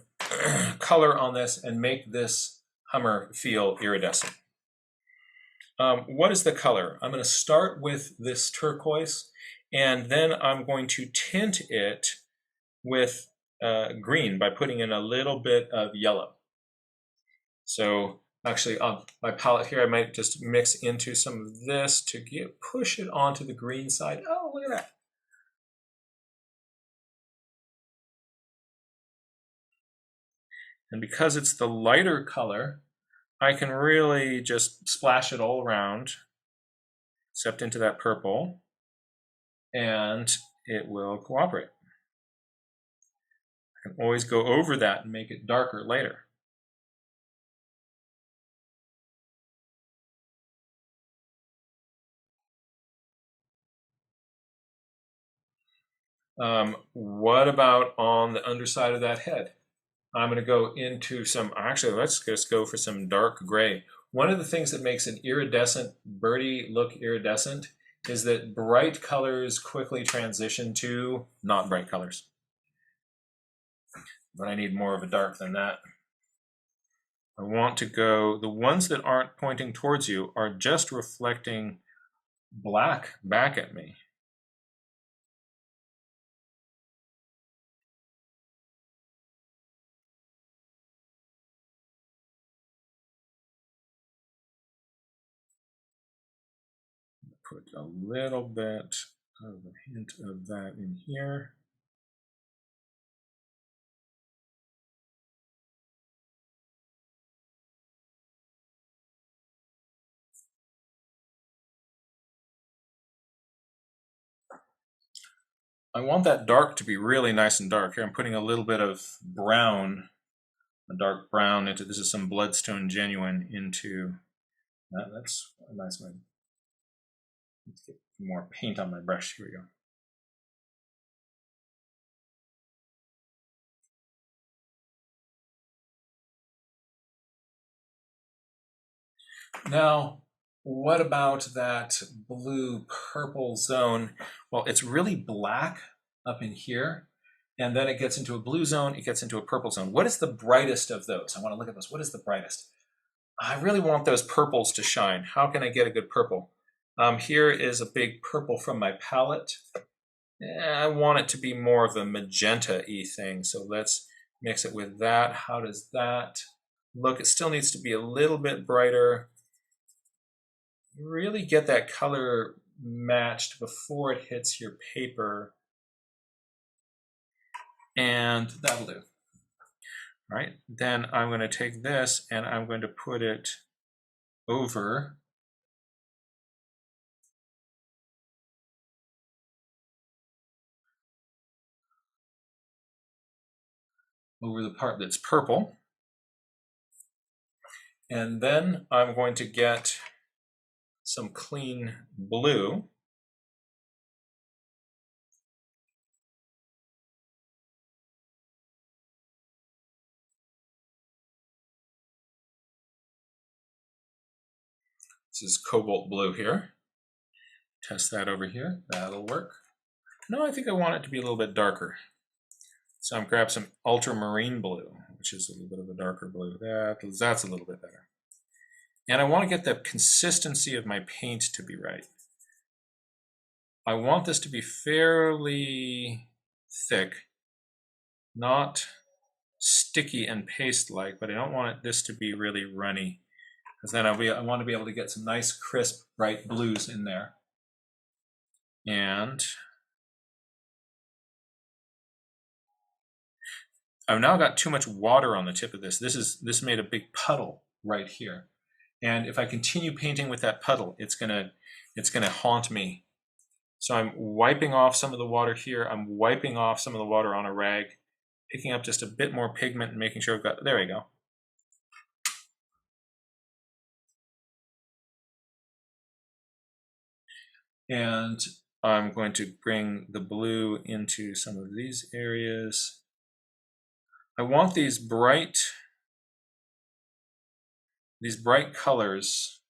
color on this and make this hummer feel iridescent. What is the color? I'm going to start with this turquoise, and then I'm going to tint it with green by putting in a little bit of yellow. So actually on my palette here, I might just mix into some of this to push it onto the green side. Oh, look at that. And because it's the lighter color, I can really just splash it all around, except into that purple, and it will cooperate. I can always go over that and make it darker later. What about on the underside of that head? I'm going to go into some, actually, let's just go for some dark gray. One of the things that makes an iridescent birdie look iridescent is that bright colors quickly transition to not bright colors. But I need more of a dark than that. I want to go, the ones that aren't pointing towards you are just reflecting black back at me. Put a little bit of a hint of that in here. I want that dark to be really nice and dark. Here I'm putting a little bit of brown, a dark brown into, this is some bloodstone genuine into that. That's a nice one. Let's get more paint on my brush. Here we go. Now, what about that blue purple zone? Well, it's really black up in here, and then it gets into a blue zone, it gets into a purple zone. What is the brightest of those? I want to look at those. What is the brightest? I really want those purples to shine. How can I get a good purple? Here is a big purple from my palette. I want it to be more of a magenta-y thing, so let's mix it with that. How does that look? It still needs to be a little bit brighter. Really get that color matched before it hits your paper, and that'll do. All right, then I'm going to take this and I'm going to put it over the part that's purple. And then I'm going to get some clean blue. This is cobalt blue here. Test that over here. That'll work. No, I think I want it to be a little bit darker. So I'm grab some ultramarine blue, which is a little bit of a darker blue. That's a little bit better. And I want to get the consistency of my paint to be right. I want this to be fairly thick, not sticky and paste-like, but I don't want this to be really runny, because then I want to be able to get some nice, crisp, bright blues in there. And I've now got too much water on the tip of this. This made a big puddle right here. And if I continue painting with that puddle, it's gonna haunt me. So I'm wiping off some of the water here. I'm wiping off some of the water on a rag, picking up just a bit more pigment and making sure I've got, there we go. And I'm going to bring the blue into some of these areas. I want these bright colors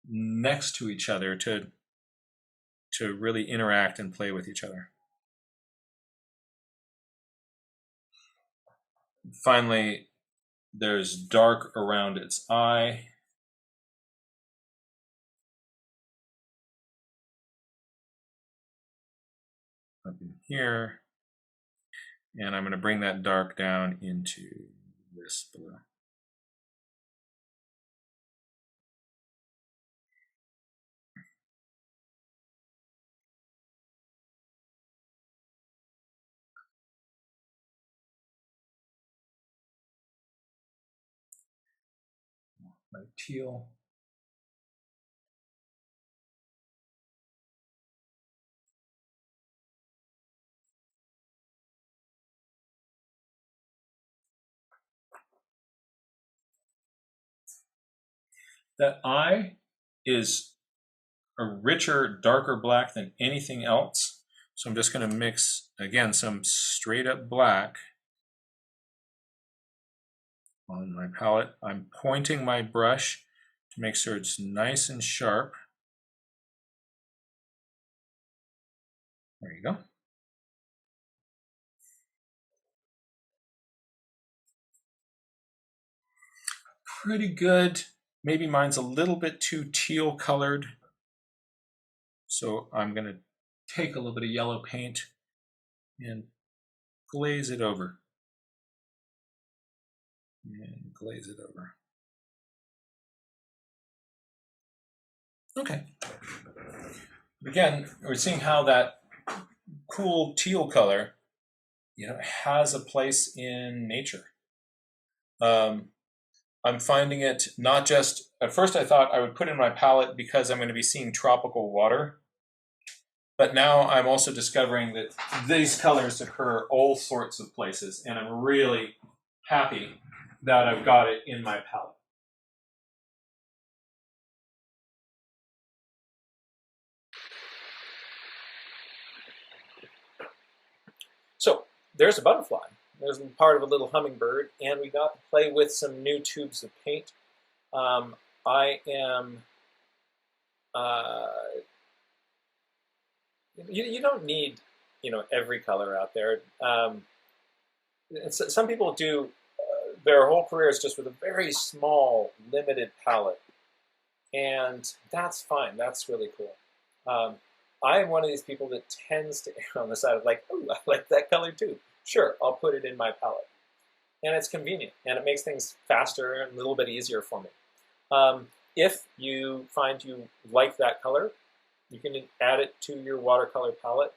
next to each other to really interact and play with each other. Finally, there's dark around its eye. Up in here. And I'm going to bring that dark down into this blue. My teal. That eye is a richer, darker black than anything else. So I'm just going to mix, again, some straight up black on my palette. I'm pointing my brush to make sure it's nice and sharp. There you go. Pretty good maybe mine's a little bit too teal colored. So I'm going to take a little bit of yellow paint and glaze it over. And glaze it over. Okay. Again, we're seeing how that cool teal color, has a place in nature. I'm finding it not just, at first I thought I would put it in my palette because I'm going to be seeing tropical water. But now I'm also discovering that these colors occur all sorts of places, and I'm really happy that I've got it in my palette. So there's a butterfly. There's part of a little hummingbird, and we got to play with some new tubes of paint. I am, you don't need, every color out there. Some people do their whole careers just with a very small, limited palette, and that's fine. That's really cool. I am one of these people that tends to err on the side of like, oh, I like that color too. Sure, I'll put it in my palette. And it's convenient, and it makes things faster and a little bit easier for me. If you find you like that color, you can add it to your watercolor palette.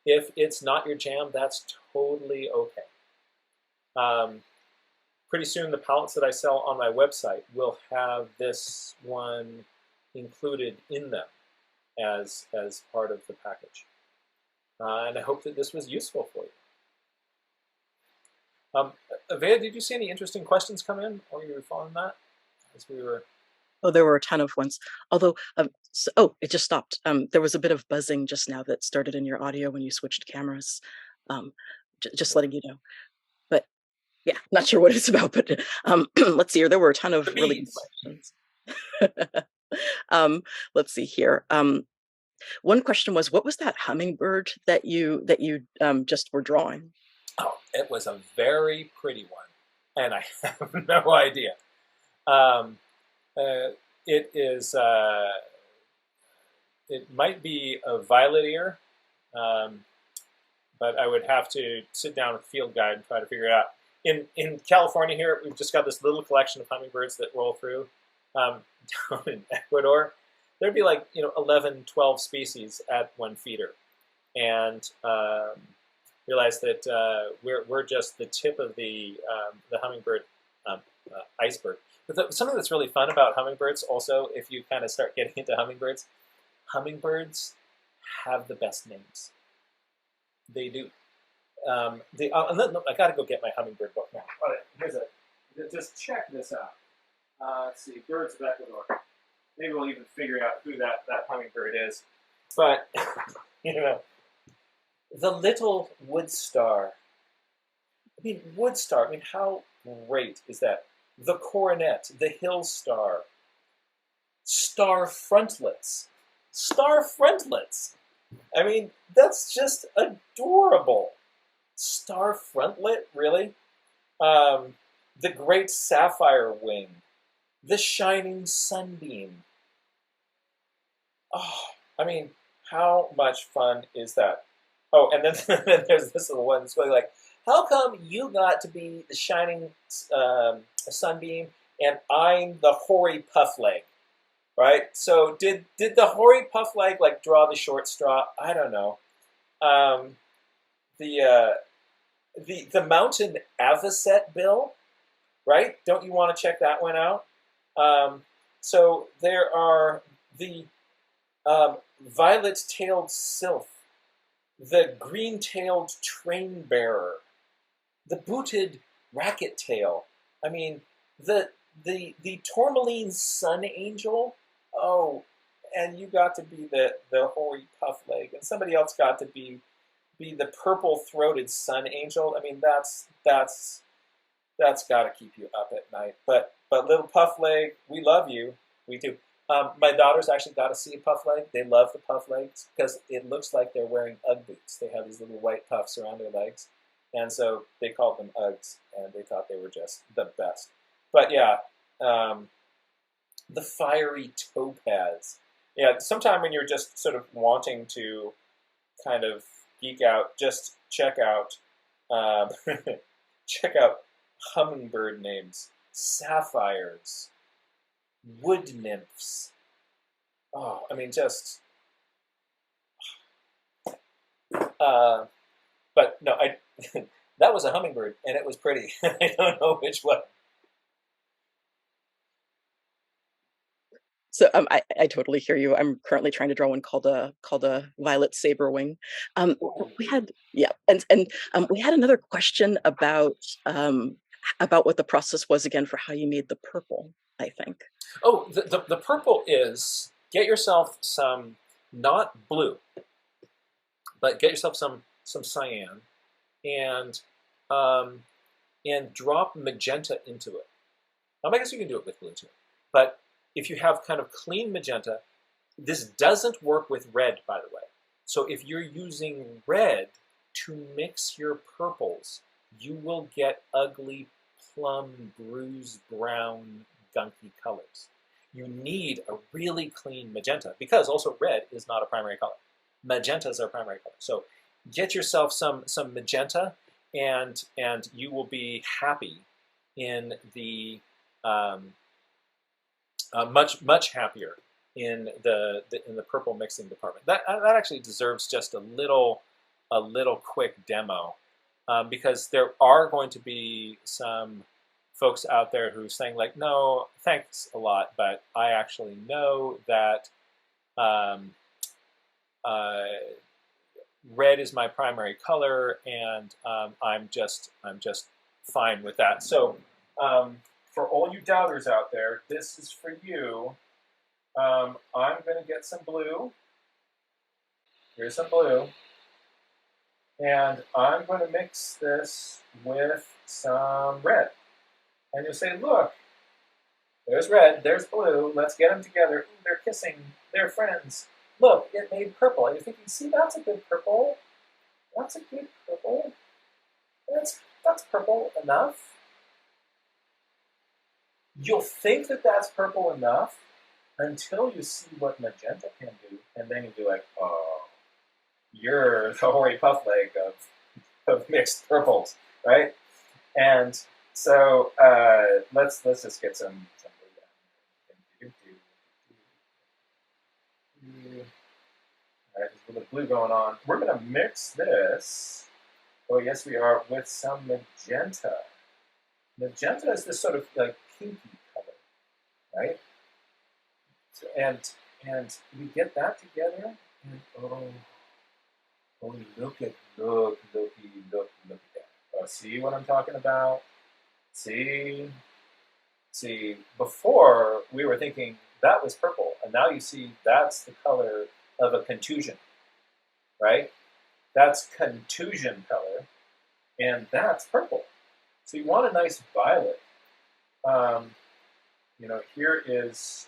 If it's not your jam, that's totally okay. Pretty soon, the palettes that I sell on my website will have this one included in them as part of the package. And I hope that this was useful for you. Avea, did you see any interesting questions come in while you were following that? As we were. Oh, there were a ton of ones. Although, it just stopped. There was a bit of buzzing just now that started in your audio when you switched cameras. Just letting you know. But yeah, not sure what it's about. But let's see here. There were a ton of really good questions. Let's see here. One question was, what was that hummingbird that you just were drawing? Oh, it was a very pretty one, and I have no idea. It is. It might be a violet ear, but I would have to sit down with a field guide and try to figure it out. In California here, we've just got this little collection of hummingbirds that roll through. Down in Ecuador, there'd be like 11, 12 species at one feeder, and realize that we're just the tip of the hummingbird iceberg. But something that's really fun about hummingbirds, also, if you kind of start getting into hummingbirds have the best names. They do. I got to go get my hummingbird book now. All right, just check this out. Let's see, birds of Ecuador. Maybe we'll even figure out who that hummingbird is. But the little wood star. Wood star. How great is that? The coronet, the hill star, star frontlets. Star frontlets. That's just adorable. Star frontlet, really? The great sapphire wing, the shining sunbeam. Oh, how much fun is that? Oh, and then there's this little one that's really like, how come you got to be the shining sunbeam and I'm the hoary puff leg, right? So did the hoary puff leg like draw the short straw? I don't know. The mountain avocet bill, right? Don't you want to check that one out? So there are the violet-tailed sylph, the green-tailed train bearer, the booted racket tail. The tourmaline sun angel. Oh, and you got to be the hoary puff leg, and somebody else got to be the purple-throated sun angel. That's got to keep you up at night. But little puff leg, we love you. We do. My daughters actually got to see a puff leg. They love the puff legs because it looks like they're wearing Ugg boots. They have these little white puffs around their legs. And so they called them Uggs, and they thought they were just the best. But yeah, The fiery topaz. Yeah, sometime when you're just sort of wanting to kind of geek out, just check out check out hummingbird names, sapphires, wood nymphs. Oh, I mean, just. But no, I that was a hummingbird, and it was pretty. I don't know which one. So I totally hear you. I'm currently trying to draw one called a violet saber wing. We had yeah, and we had another question about what the process was again for how you made the purple, I think. Oh, the purple is get yourself some not blue, but get yourself some cyan, and um, and drop magenta into it. I guess you can do it with blue too, but if you have kind of clean magenta, this doesn't work with red, by the way. So if you're using red to mix your purples, you will get ugly, plum, bruised, brown, gunky colors. You need a really clean magenta because also red is not a primary color. Magenta is our primary color. So get yourself some magenta, and you will be happy in the much happier in the purple mixing department. That actually deserves just a little quick demo, because there are going to be some folks out there who are saying like, no, thanks a lot, but I actually know that red is my primary color, and I'm just fine with that. So for all you doubters out there, this is for you. I'm going to get some blue. Here's some blue. And I'm going to mix this with some red. And you'll say, look, there's red, there's blue, let's get them together. Ooh, they're kissing, they're friends. Look, it made purple. And you're thinking, see, that's a good purple. That's a good purple. That's purple enough. You'll think that that's purple enough until you see what magenta can do, and then you'll be like, oh, you're the hoary puff leg of mixed purples, right? And so let's just get some blue down here. All right, there's a little blue going on. We're going to mix this, oh yes we are, with some magenta. Magenta is this sort of like pinky color, right? So, and we get that together, and oh, look at that. Oh, see what I'm talking about? See, before we were thinking that was purple, and now you see that's the color of a contusion, right? That's contusion color, and that's purple. So you want a nice violet. Here is,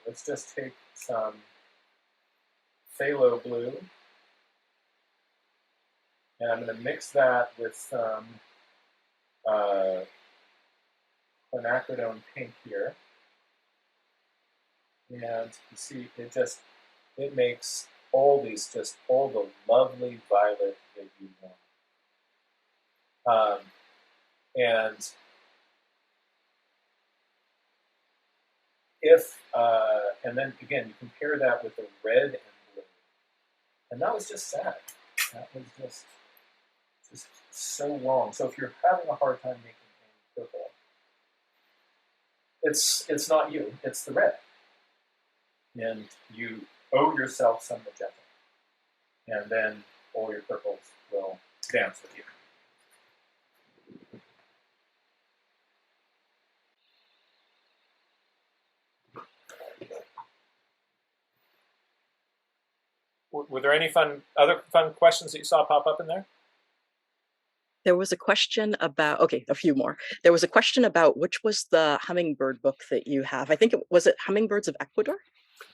let's just take some phthalo blue, and I'm going to mix that with some quinacridone pink here. And you see, it makes all the lovely violet that you want. And then again, you compare that with the red and blue, and that was just sad. That was just so wrong. So if you're having a hard time making any purple, it's not you, it's the red, and you owe yourself some magenta, and then all your purples will dance with you. Were there any other fun questions that you saw pop up in there? There was a question about, okay, a few more. There was a question about which was the hummingbird book that you have. I think was it Hummingbirds of Ecuador?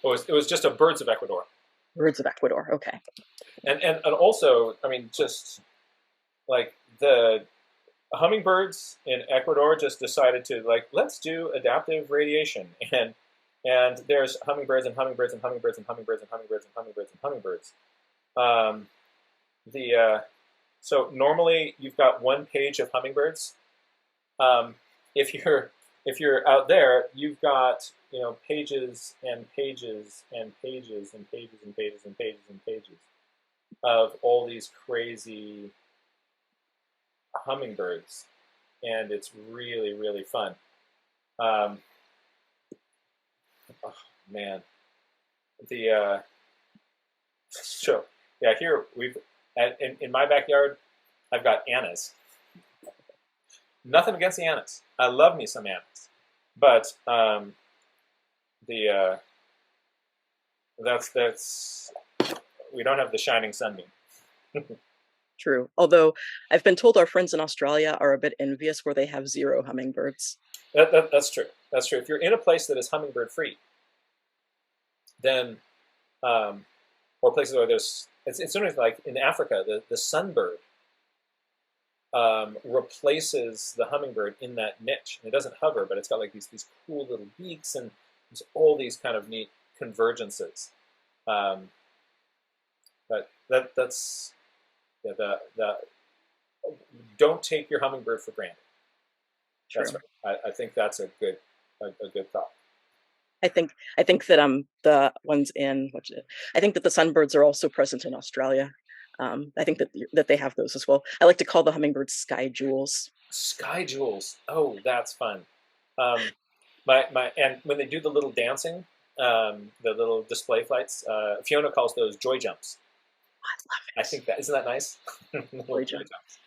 It was just a Birds of Ecuador. Birds of Ecuador, okay. And also, I mean, just like the hummingbirds in Ecuador just decided to like, let's do adaptive radiation. And And there's hummingbirds and hummingbirds and hummingbirds and hummingbirds and hummingbirds and hummingbirds and hummingbirds. Um, so normally you've got one page of hummingbirds. Um, if you're out there, you've got pages and pages and pages and pages and pages and pages and pages of all these crazy hummingbirds, and it's really really fun. Um, oh man, the so yeah, here in my backyard, I've got annas. Nothing against the annas. I love me some annas, but the that's we don't have the shining sunbeam. True. Although I've been told our friends in Australia are a bit envious where they have 0 hummingbirds. That's true. That's true. If you're in a place that is hummingbird free, then or places where it's sort of like in Africa, the sunbird replaces the hummingbird in that niche. And it doesn't hover, but it's got like these cool little beaks and there's all these kind of neat convergences. But that's yeah, the don't take your hummingbird for granted. True. That's right. I think that's a good thought. I think that the ones in I think that the sunbirds are also present in Australia. I think that they have those as well. I like to call the hummingbirds sky jewels. Sky jewels. Oh, that's fun. And when they do the little dancing, the little display flights, Fiona calls those joy jumps. I love it. I think isn't that nice? Joy jumps.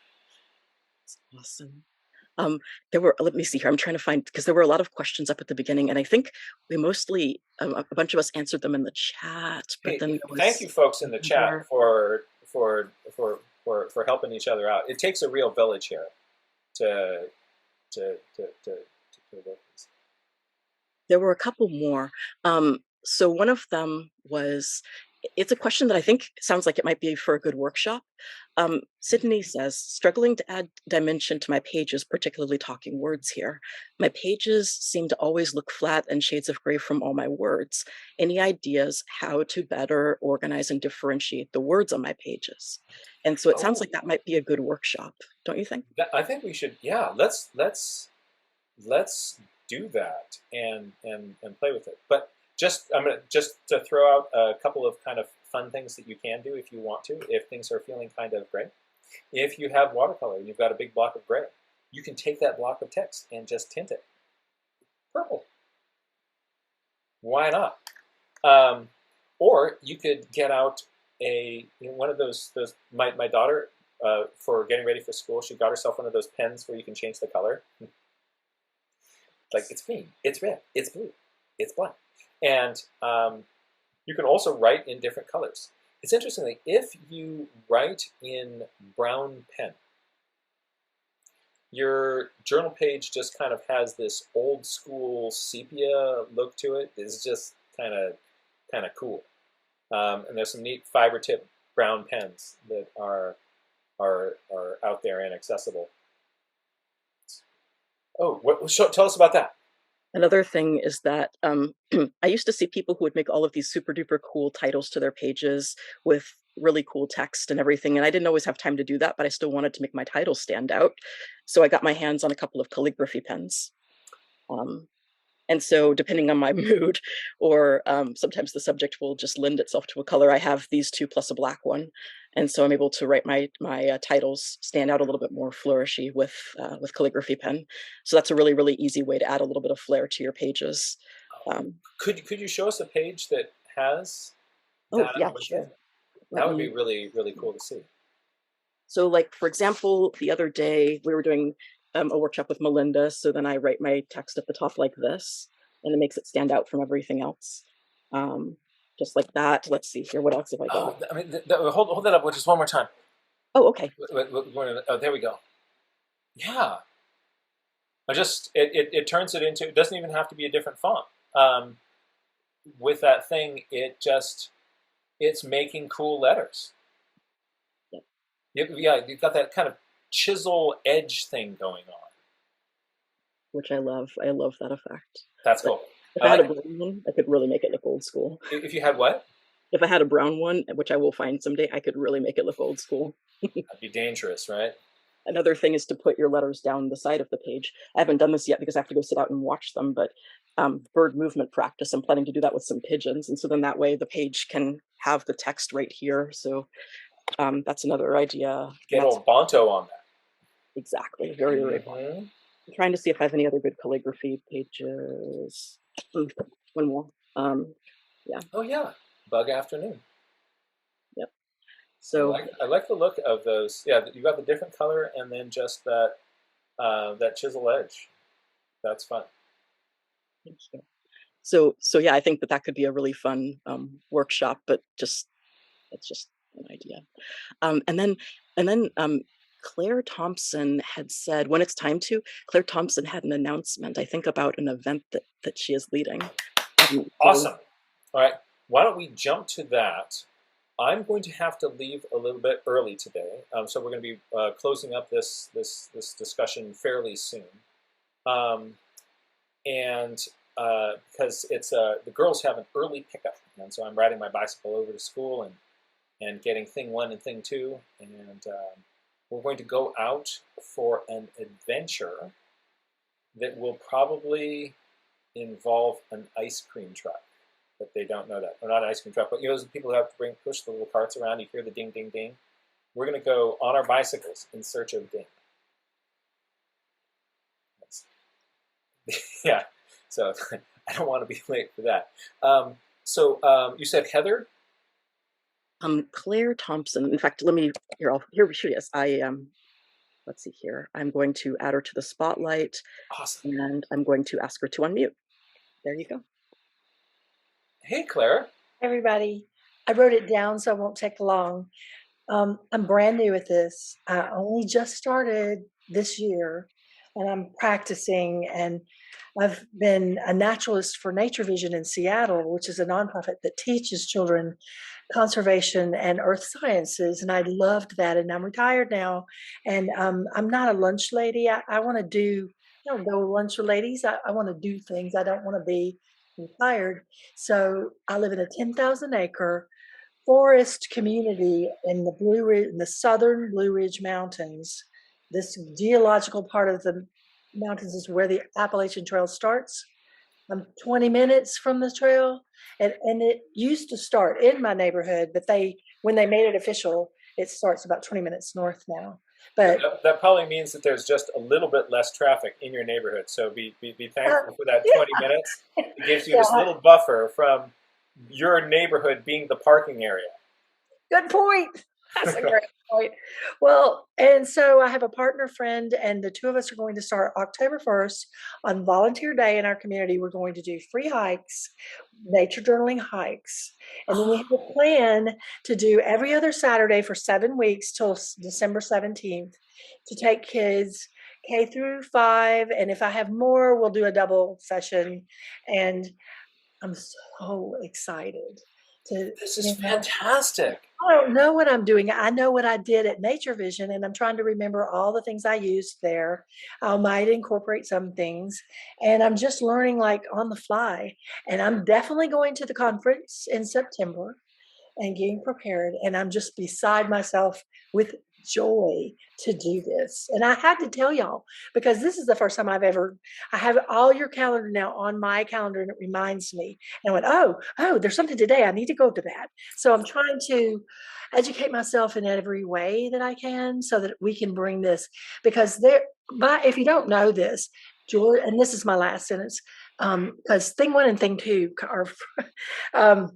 It's awesome. Let me see here. I'm trying to find, because there were a lot of questions up at the beginning, and I think we mostly, a bunch of us answered them in the chat. But then thank you, folks in the chat, for helping each other out. It takes a real village here to work this. There were a couple more. So one of them was, it's a question that I think sounds like it might be for a good workshop. Sydney says, struggling to add dimension to my pages, particularly talking words here. My pages seem to always look flat and shades of gray from all my words. Any ideas how to better organize and differentiate the words on my pages? And so it sounds like that might be a good workshop, don't you think? I think we should, yeah, let's do that and play with it. But I'm gonna to throw out a couple of kind of fun things that you can do if you want to, if things are feeling kind of gray. If you have watercolor and you've got a big block of gray, you can take that block of text and just tint it purple. Why not? Or you could get out one of those my daughter for getting ready for school, she got herself one of those pens where you can change the color. Like it's green, it's red, it's blue, it's black. And you can also write in different colors. It's interesting, if you write in brown pen, your journal page just kind of has this old school sepia look to it. It's just kind of cool. And there's some neat fiber tip brown pens that are out there and accessible. Oh, tell us about that. Another thing is that I used to see people who would make all of these super duper cool titles to their pages with really cool text and everything. And I didn't always have time to do that, but I still wanted to make my title stand out. So I got my hands on a couple of calligraphy pens. And so depending on my mood, or sometimes the subject will just lend itself to a color, I have these two plus a black one. And so I'm able to write my titles stand out a little bit more flourishy with calligraphy pen. So that's a really, really easy way to add a little bit of flair to your pages. Could you show us a page that has that? Oh, yeah, sure. That would be really, really cool to see. So like, for example, the other day we were doing a workshop with Melinda. So then I write my text at the top like this, and it makes it stand out from everything else. Just like that. Let's see here. What else have I done? I mean, hold that up just one more time. Oh, okay. Oh, there we go. Yeah. It turns it into, it doesn't even have to be a different font. With that thing, it's making cool letters. Yeah, you've got that kind of chisel edge thing going on, which I love. I love that effect. That's cool. If I had a brown one, I could really make it look old school. If you had what? If I had a brown one, which I will find someday, I could really make it look old school. That'd be dangerous, right? Another thing is to put your letters down the side of the page. I haven't done this yet because I have to go sit out and watch them, but bird movement practice, I'm planning to do that with some pigeons. And so then that way the page can have the text right here. So that's another idea. Get old Bonto on that. Exactly. Very, very fun. I'm trying to see if I have any other good calligraphy pages. One more. Yeah. Oh yeah, Bug Afternoon. Yep. So I like the look of those. Yeah, you got the different color and then just that that chisel edge. That's fun. thank you. So yeah, I think that could be a really fun workshop, but that's just an idea. And then Claire Thompson had said, when it's time to, Claire Thompson had an announcement, I think, about an event that she is leading. Awesome. All right, why don't we jump to that? I'm going to have to leave a little bit early today, so we're going to be closing up this discussion fairly soon, and because it's the girls have an early pickup, and so I'm riding my bicycle over to school and getting thing 1 and thing 2, and we're going to go out for an adventure that will probably involve an ice cream truck. But they don't know that. Or not an ice cream truck, but those people who have to push the little carts around. You hear the ding, ding, ding. We're going to go on our bicycles in search of Ding. Yeah, so I don't want to be late for that. So you said Heather? Claire Thompson. In fact, here she is. Let's see here. I'm going to add her to the spotlight. Awesome. And I'm going to ask her to unmute. There you go. Hey, Claire. Everybody, I wrote it down so it won't take long. I'm brand new at this. I only just started this year, and I'm practicing. And I've been a naturalist for Nature Vision in Seattle, which is a nonprofit that teaches children conservation and earth sciences. And I loved that. And I'm retired now. And I'm not a lunch lady. I want to do, I don't go to lunch with ladies. I want to do things. I don't want to be retired. So I live in a 10,000 acre forest community in the southern Blue Ridge Mountains. This geological part of the mountains is where the Appalachian Trail starts. I'm 20 minutes from the trail, and it used to start in my neighborhood, but when they made it official, it starts about 20 minutes north now. But that probably means that there's just a little bit less traffic in your neighborhood. So be thankful for that 20 minutes. It gives you this little buffer from your neighborhood being the parking area. Good point. That's a great point. Well, and so I have a partner friend, and the two of us are going to start October 1st on Volunteer Day in our community. We're going to do free hikes, nature journaling hikes. And then we have a plan to do every other Saturday for 7 weeks till December 17th to take kids K through 5. And if I have more, we'll do a double session. And I'm so excited. This is fantastic. I don't know what I'm doing. I know what I did at Nature Vision, and I'm trying to remember all the things I used there. I might incorporate some things, and I'm just learning like on the fly. And I'm definitely going to the conference in September and getting prepared. And I'm just beside myself with joy to do this. And I had to tell y'all, because this is the first time I have all your calendar now on my calendar, and it reminds me. And I went, oh, there's something today. I need to go to that. So I'm trying to educate myself in every way that I can so that we can bring this, because if you don't know this, George, and this is my last sentence, because thing 1 and thing 2 are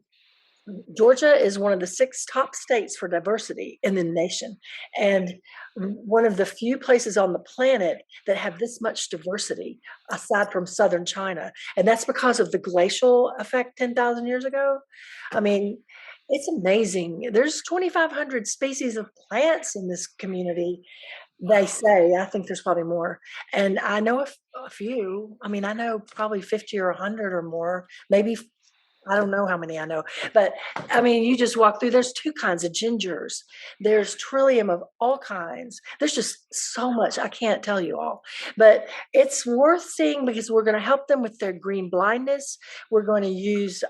Georgia is one of the 6 top states for diversity in the nation, and one of the few places on the planet that have this much diversity aside from southern China. And that's because of the glacial effect 10,000 years ago. I mean, it's amazing. There's 2,500 species of plants in this community. They say, I think there's probably more. And I know a few. I mean, I know probably 50 or 100 or more, maybe I don't know how many I know, but I mean, you just walk through, there's 2 kinds of gingers. There's trillium of all kinds. There's just so much. I can't tell you all, but it's worth seeing because we're going to help them with their green blindness. We're going to use,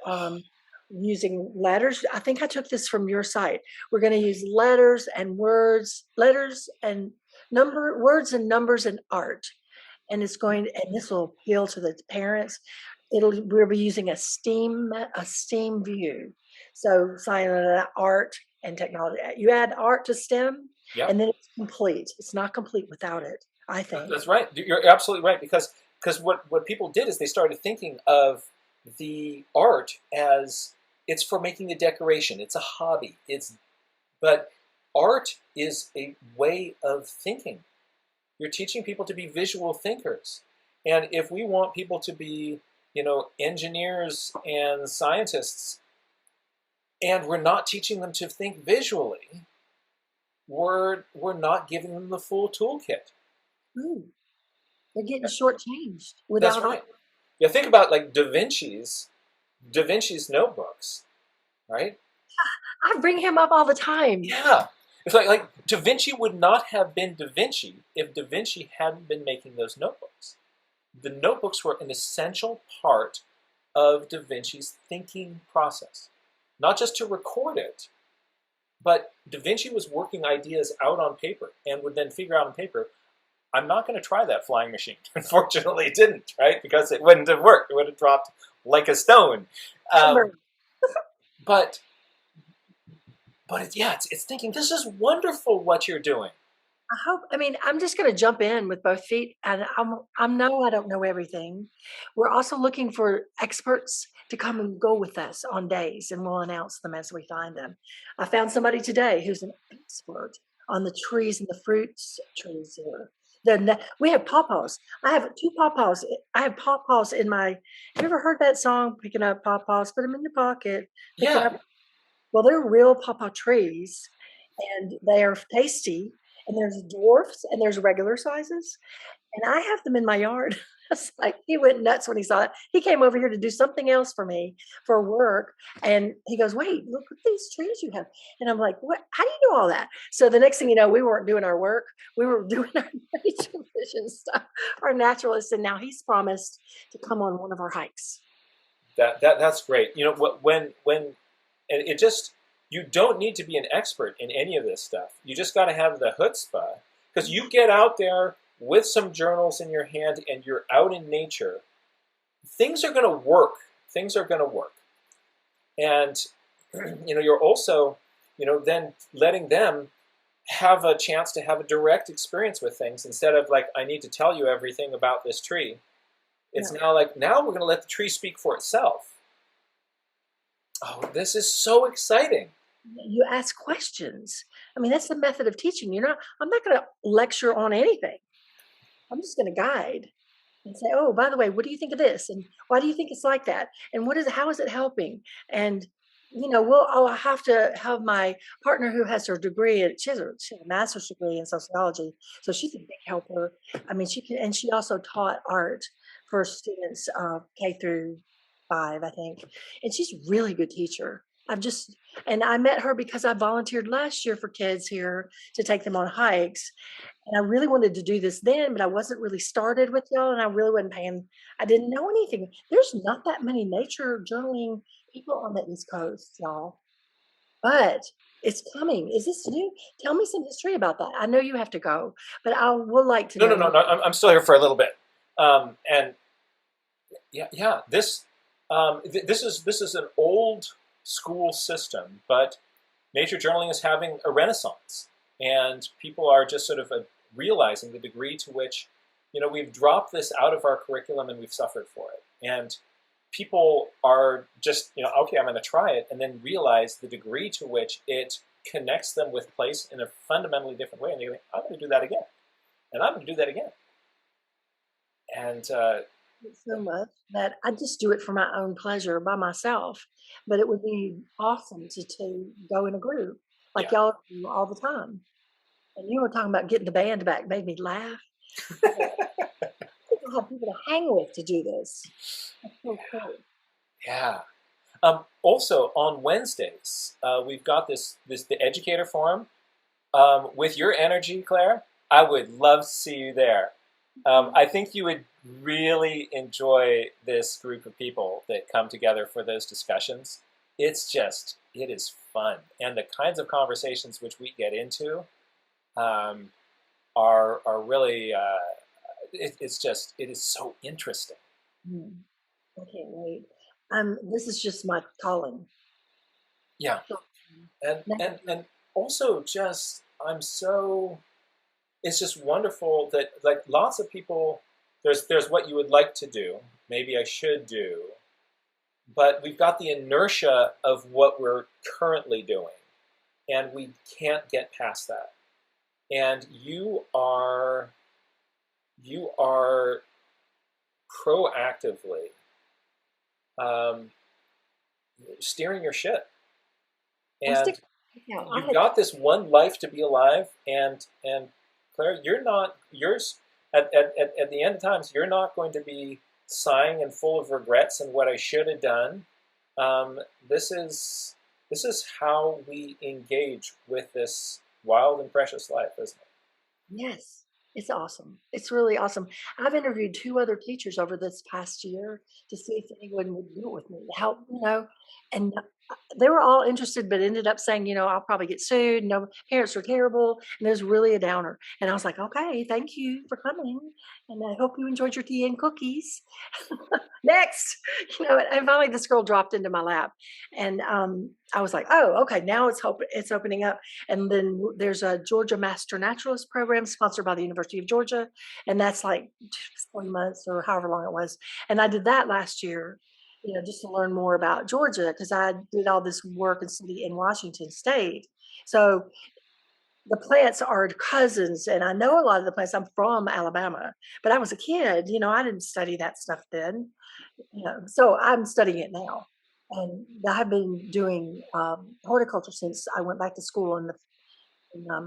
using letters. I think I took this from your site. We're going to use letters and words, words and numbers and art. And it's going, and this will appeal to the parents. We'll be using a STEAM view. So science, art, and technology. You add art to STEM, Yep. and then it's complete. It's not complete without it, I think. That's right. You're absolutely right, because what people did is they started thinking of the art as it's for making a decoration. It's a hobby. But art is a way of thinking. You're teaching people to be visual thinkers. And if we want people to be, engineers and scientists, and we're not teaching them to think visually, we're not giving them the full toolkit. Ooh, they're getting shortchanged That's without right. Yeah, think about like Da Vinci's notebooks, right? I bring him up all the time. Yeah. It's like Da Vinci would not have been Da Vinci if Da Vinci hadn't been making those notebooks. The notebooks were an essential part of Da Vinci's thinking process. Not just to record it, but Da Vinci was working ideas out on paper and would then figure out on paper, I'm not going to try that flying machine. Unfortunately, it didn't, right? Because it wouldn't have worked. It would have dropped like a stone. But it's thinking, this is wonderful what you're doing. I'm just going to jump in with both feet, and I know I don't know everything. We're also looking for experts to come and go with us on days, and we'll announce them as we find them. I found somebody today who's an expert on the trees and the fruits trees here. We have pawpaws. I have 2 pawpaws. I have pawpaws in my. Have you ever heard that song? Picking up pawpaws, put them in your pocket. Yeah. Well, they're real pawpaw trees, and they are tasty. And there's dwarfs and there's regular sizes. And I have them in my yard. It's like he went nuts when he saw it. He came over here to do something else for me for work. And he goes, wait, look at these trees you have. And I'm like, what? How do you know all that? So the next thing you know, we weren't doing our work. We were doing our nature vision stuff, our naturalists. And now he's promised to come on one of our hikes. That's great. When and it just, you don't need to be an expert in any of this stuff. You just got to have the chutzpah, because you get out there with some journals in your hand and you're out in nature, things are going to work. Things are going to work. And, you're also, then letting them have a chance to have a direct experience with things instead of like, I need to tell you everything about this tree. It's now we're going to let the tree speak for itself. Oh, this is so exciting. You ask questions. That's the method of teaching. I'm not going to lecture on anything. I'm just going to guide and say, oh, by the way, what do you think of this? And why do you think it's like that? And how is it helping? And, I'll have to have my partner who has her degree, she has a master's degree in sociology. So she's a big helper. She can, and she also taught art for students K through 5, I think. And she's a really good teacher. And I met her because I volunteered last year for kids here to take them on hikes. And I really wanted to do this then, but I wasn't really started with y'all, and I really wasn't paying. I didn't know anything. There's not that many nature journaling people on the East Coast, y'all. But it's coming. Is this new? Tell me some history about that. I know you have to go, but I would like to know. No. I'm still here for a little bit. And this is an old school system, but nature journaling is having a renaissance, and people are just sort of realizing the degree to which we've dropped this out of our curriculum and we've suffered for it, and people are just okay, I'm going to try it, and then realize the degree to which it connects them with place in a fundamentally different way, and they think, I'm going to do that again, and I'm going to do that again, and so much that I just do it for my own pleasure by myself. But it would be awesome to go in a group like y'all do all the time. And you were talking about getting the band back, made me laugh. People have people to hang with to do this. That's so cool. Yeah. Also on Wednesdays, we've got the educator forum. With your energy, Claire, I would love to see you there. I think you would really enjoy this group of people that come together for those discussions. It is fun. And the kinds of conversations which we get into are really, it is so interesting. I can't wait. This is just my calling. Yeah. And also it's just wonderful that like lots of people, there's what you would like to do, maybe I should do, but we've got the inertia of what we're currently doing, and we can't get past that. And you are proactively steering your ship. And you've got this one life to be alive, and Claire, yours at the end of times, you're not going to be sighing and full of regrets and what I should have done. This is how we engage with this wild and precious life, isn't it? Yes, it's awesome. It's really awesome. I've interviewed 2 other teachers over this past year to see if anyone would do it with me to help, and they were all interested, but ended up saying, I'll probably get sued. No, parents are terrible. And it was really a downer. And I was like, okay, thank you for coming. And I hope you enjoyed your tea and cookies. Next, and finally this girl dropped into my lap. And I was like, oh, okay, now it's opening up. And then there's a Georgia Master Naturalist program sponsored by the University of Georgia. And that's like 20 months or however long it was. And I did that last year, just to learn more about Georgia, because I did all this work and study in Washington State. So the plants are cousins, and I know a lot of the plants. I'm from Alabama, but I was a kid, I didn't study that stuff then, so I'm studying it now. And I've been doing horticulture since I went back to school and I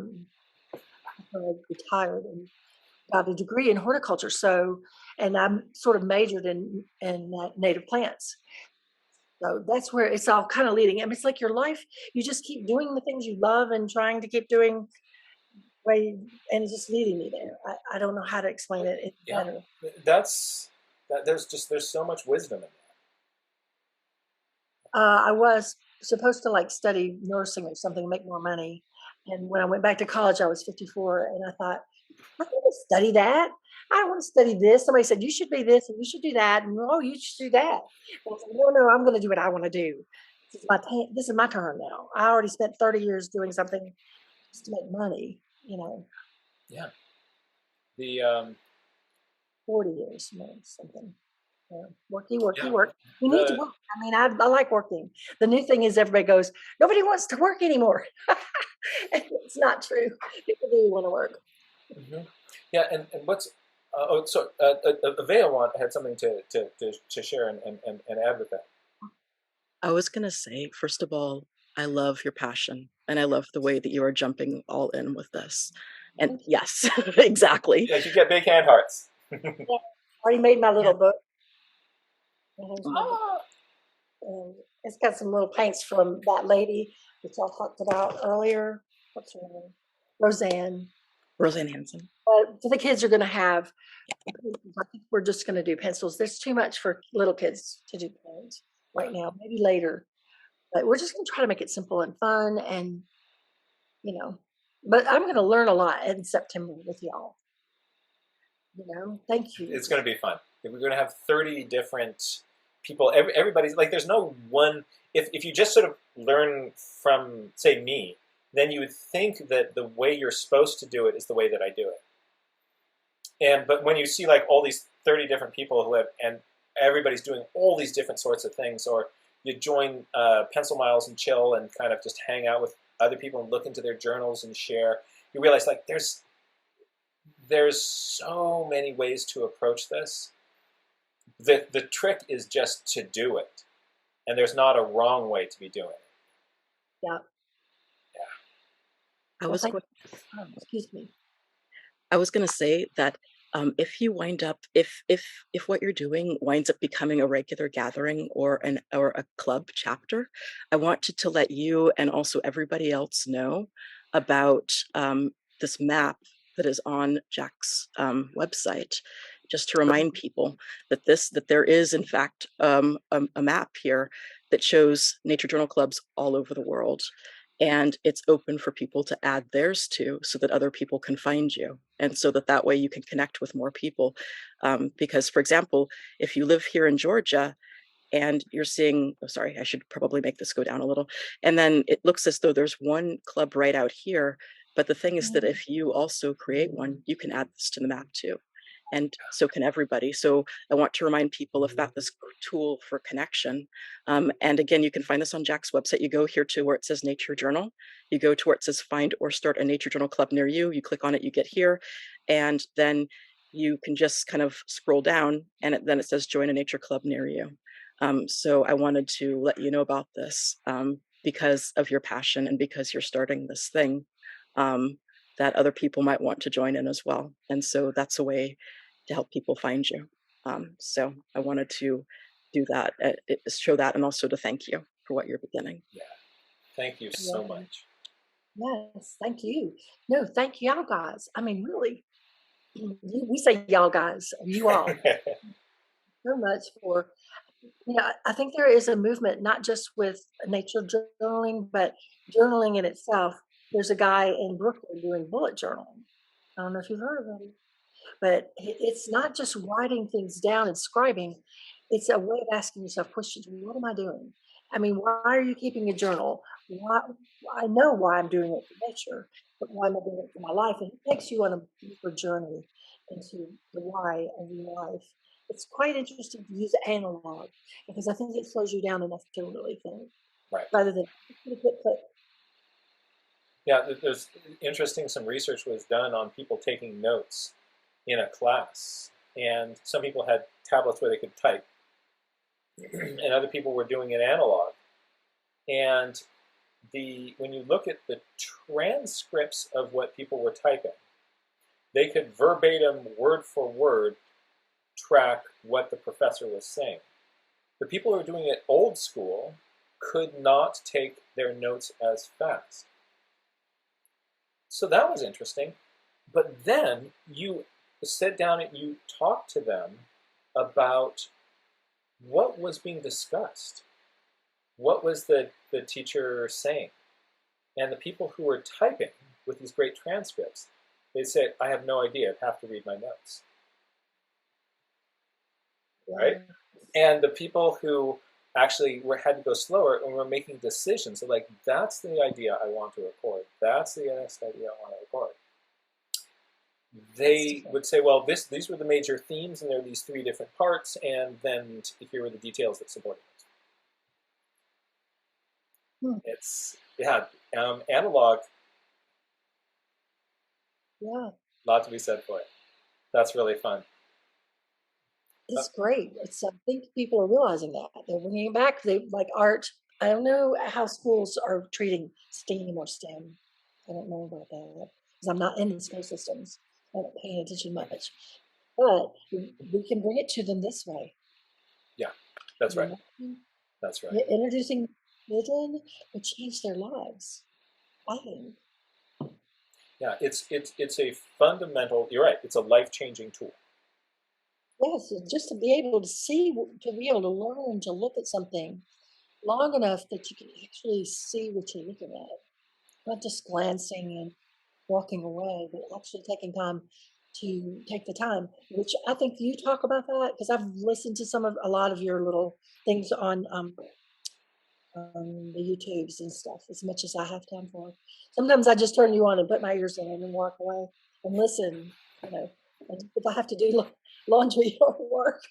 retired and got a degree in horticulture. So, and I'm sort of majored in native plants. So that's where it's all kind of leading. It's like your life, you just keep doing the things you love and trying to keep doing, and it's just leading me there. I don't know how to explain it better. There's so much wisdom in that. I was supposed to study nursing or something, make more money. And when I went back to college, I was 54, and I thought, I don't want to study that. I don't want to study this. Somebody said, you should be this and you should do that. And oh, you should do that. And I said, no, I'm going to do what I want to do. This is my turn now. I already spent 30 years doing something just to make money, Yeah. The 40 years, something. Work. We need to work. I like working. The new thing is everybody goes, nobody wants to work anymore. It's not true. People do want to work. Mm-hmm. Yeah, and what's Avea had something to share and add with that. I was gonna say, first of all, I love your passion, and I love the way that you are jumping all in with this. And yes, exactly. Yeah, you get big hand hearts. Yeah, already made my little book. And it's got some little paints from that lady that y'all talked about earlier. What's her name? Roseanne Hanson. So the kids are going to have, I think we're just going to do pencils. There's too much for little kids to do pens right now, maybe later. But we're just going to try to make it simple and fun and, but I'm going to learn a lot in September with y'all. Thank you. It's going to be fun. We're going to have 30 different people. Everybody's there's no one, if you just sort of learn from, say, me, then you would think that the way you're supposed to do it is the way that I do it. But when you see all these 30 different people who have, and everybody's doing all these different sorts of things, or you join Pencil Miles and chill and kind of just hang out with other people and look into their journals and share, you realize there's so many ways to approach this. The trick is just to do it, and there's not a wrong way to be doing it. Yeah. I was excuse me. I was going to say that If you wind up, if what you're doing winds up becoming a regular gathering or a club chapter, I wanted to let you and also everybody else know about this map that is on Jack's website, just to remind people that there is in fact a map here that shows nature journal clubs all over the world, and it's open for people to add theirs to, so that other people can find you, and so that way you can connect with more people. Because, for example, if you live here in Georgia and you're seeing, oh, sorry, I should probably make this go down a little, and then it looks as though there's one club right out here, but the thing is that if you also create one, you can add this to the map too, and so can everybody. So I want to remind people of that, this tool for connection. And again, you can find this on Jack's website. You go here to where it says Nature Journal. You go to where it says Find or Start a Nature Journal Club near you. You click on it, you get here, and then you can just kind of scroll down, and then it says Join a Nature Club near you. So I wanted to let you know about this, because of your passion and because you're starting this thing, that other people might want to join in as well. And so that's a way to help people find you. So I wanted to do that, show that, and also to thank you for what you're beginning. Yeah. Thank you so Yeah. much. Yes, thank you. No, thank y'all guys. I mean, really, we say y'all guys, you all, so much for, I think there is a movement, not just with nature journaling, but journaling in itself. There's a guy in Brooklyn doing bullet journaling. I don't know if you've heard of him, but it's not just writing things down and scribing. It's a way of asking yourself questions. What am I doing? I mean, why are you keeping a journal? Why? I know why I'm doing it for nature, but why am I doing it for my life? And it takes you on a deeper journey into the why of your life. It's quite interesting to use analog, because I think it slows you down enough to really think, Right. rather than click, click, click. Yeah, there's interesting, some research was done on people taking notes in a class. And some people had tablets where they could type, and other people were doing it analog. And when you look at the transcripts of what people were typing, they could verbatim, word for word, track what the professor was saying. The people who were doing it old school could not take their notes as fast. So that was interesting. But then you sit down and you talk to them about what was being discussed. What was the teacher saying? And the people who were typing with these great transcripts, they said, I have no idea, I'd have to read my notes. Right? And the people who actually had to go slower and were making decisions, so like, that's the idea I want to record. That's the next idea I want to record. They would say, well, these were the major themes, and there are these 3 different parts, and then here are the details that support it. It's, analog. Yeah. A lot to be said for it. That's really fun. It's great. I think people are realizing that. They're bringing it back. They like art. I don't know how schools are treating STEAM or STEM. I don't know about that because I'm not in the school systems. I'm not paying attention much. But we can bring it to them this way. Yeah, that's right. That's right. Introducing children will change their lives, I think. Yeah, it's a fundamental, you're right, it's a life-changing tool. Yes, just to be able to see, to be able to learn to look at something long enough that you can actually see what you're looking at, not just glancing and walking away, but actually taking time to take the time, which I think you talk about that, because I've listened to a lot of your little things on the YouTubes and stuff, as much as I have time for. Sometimes I just turn you on and put my ears in and walk away and listen, if I have to do laundry or work.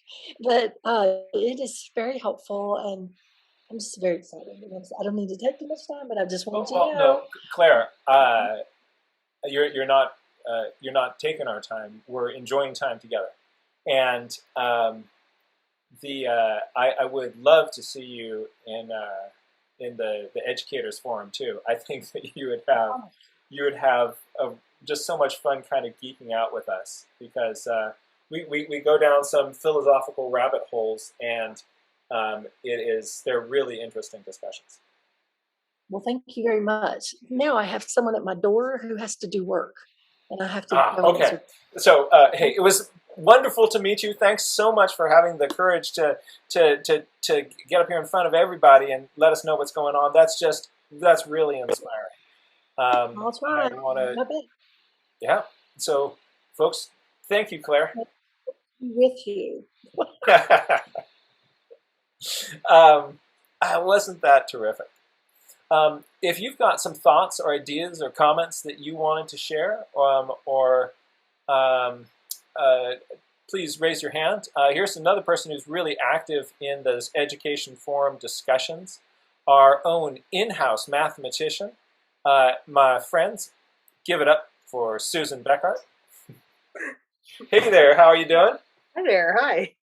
But it is very helpful, and I'm just very excited. I don't need to take too much time, but I just want to know. No, Claire, you're not taking our time. We're enjoying time together, and I would love to see you in the educators forum too. I think that you you would have just so much fun kind of geeking out with us, because we go down some philosophical rabbit holes, and they're really interesting discussions. Well, thank you very much. Now I have someone at my door who has to do work, and I have to go Okay. answer. So, hey, it was wonderful to meet you. Thanks so much for having the courage to get up here in front of everybody and let us know what's going on. That's really inspiring. I'll try. I want to, My best. yeah. So, folks, thank you, Claire. With you. Wasn't that terrific? If you've got some thoughts or ideas or comments that you wanted to share, please raise your hand. Here's another person who's really active in those education forum discussions, our own in-house mathematician. My friends, give it up for Susan Beckart. Hey there, how are you doing? Hi there, hi.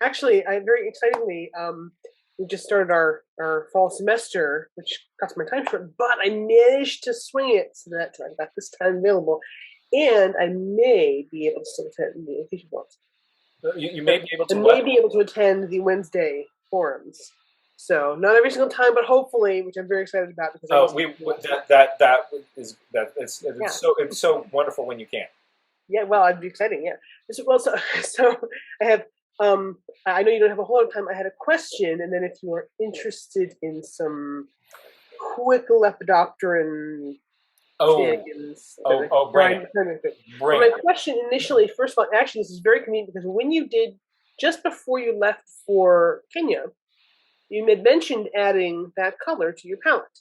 Actually, I very excitingly, we just started our fall semester, which got my time short, but I managed to swing it so that I've got this time available, and I may be able to still attend the education forums. You may be able to I what? may be able to attend the Wednesday forums. So not every single time, but hopefully, which I'm very excited about, because it's so wonderful when you can. Yeah, well, it'd be exciting. Yeah. So I have. I know you don't have a whole lot of time. I had a question, and then if you are interested in some quick lepidopteran shenanigans, bring it. Bring my it. question initially, first of all, actually, this is very convenient, because when you did, just before you left for Kenya, you had mentioned adding that color to your palette.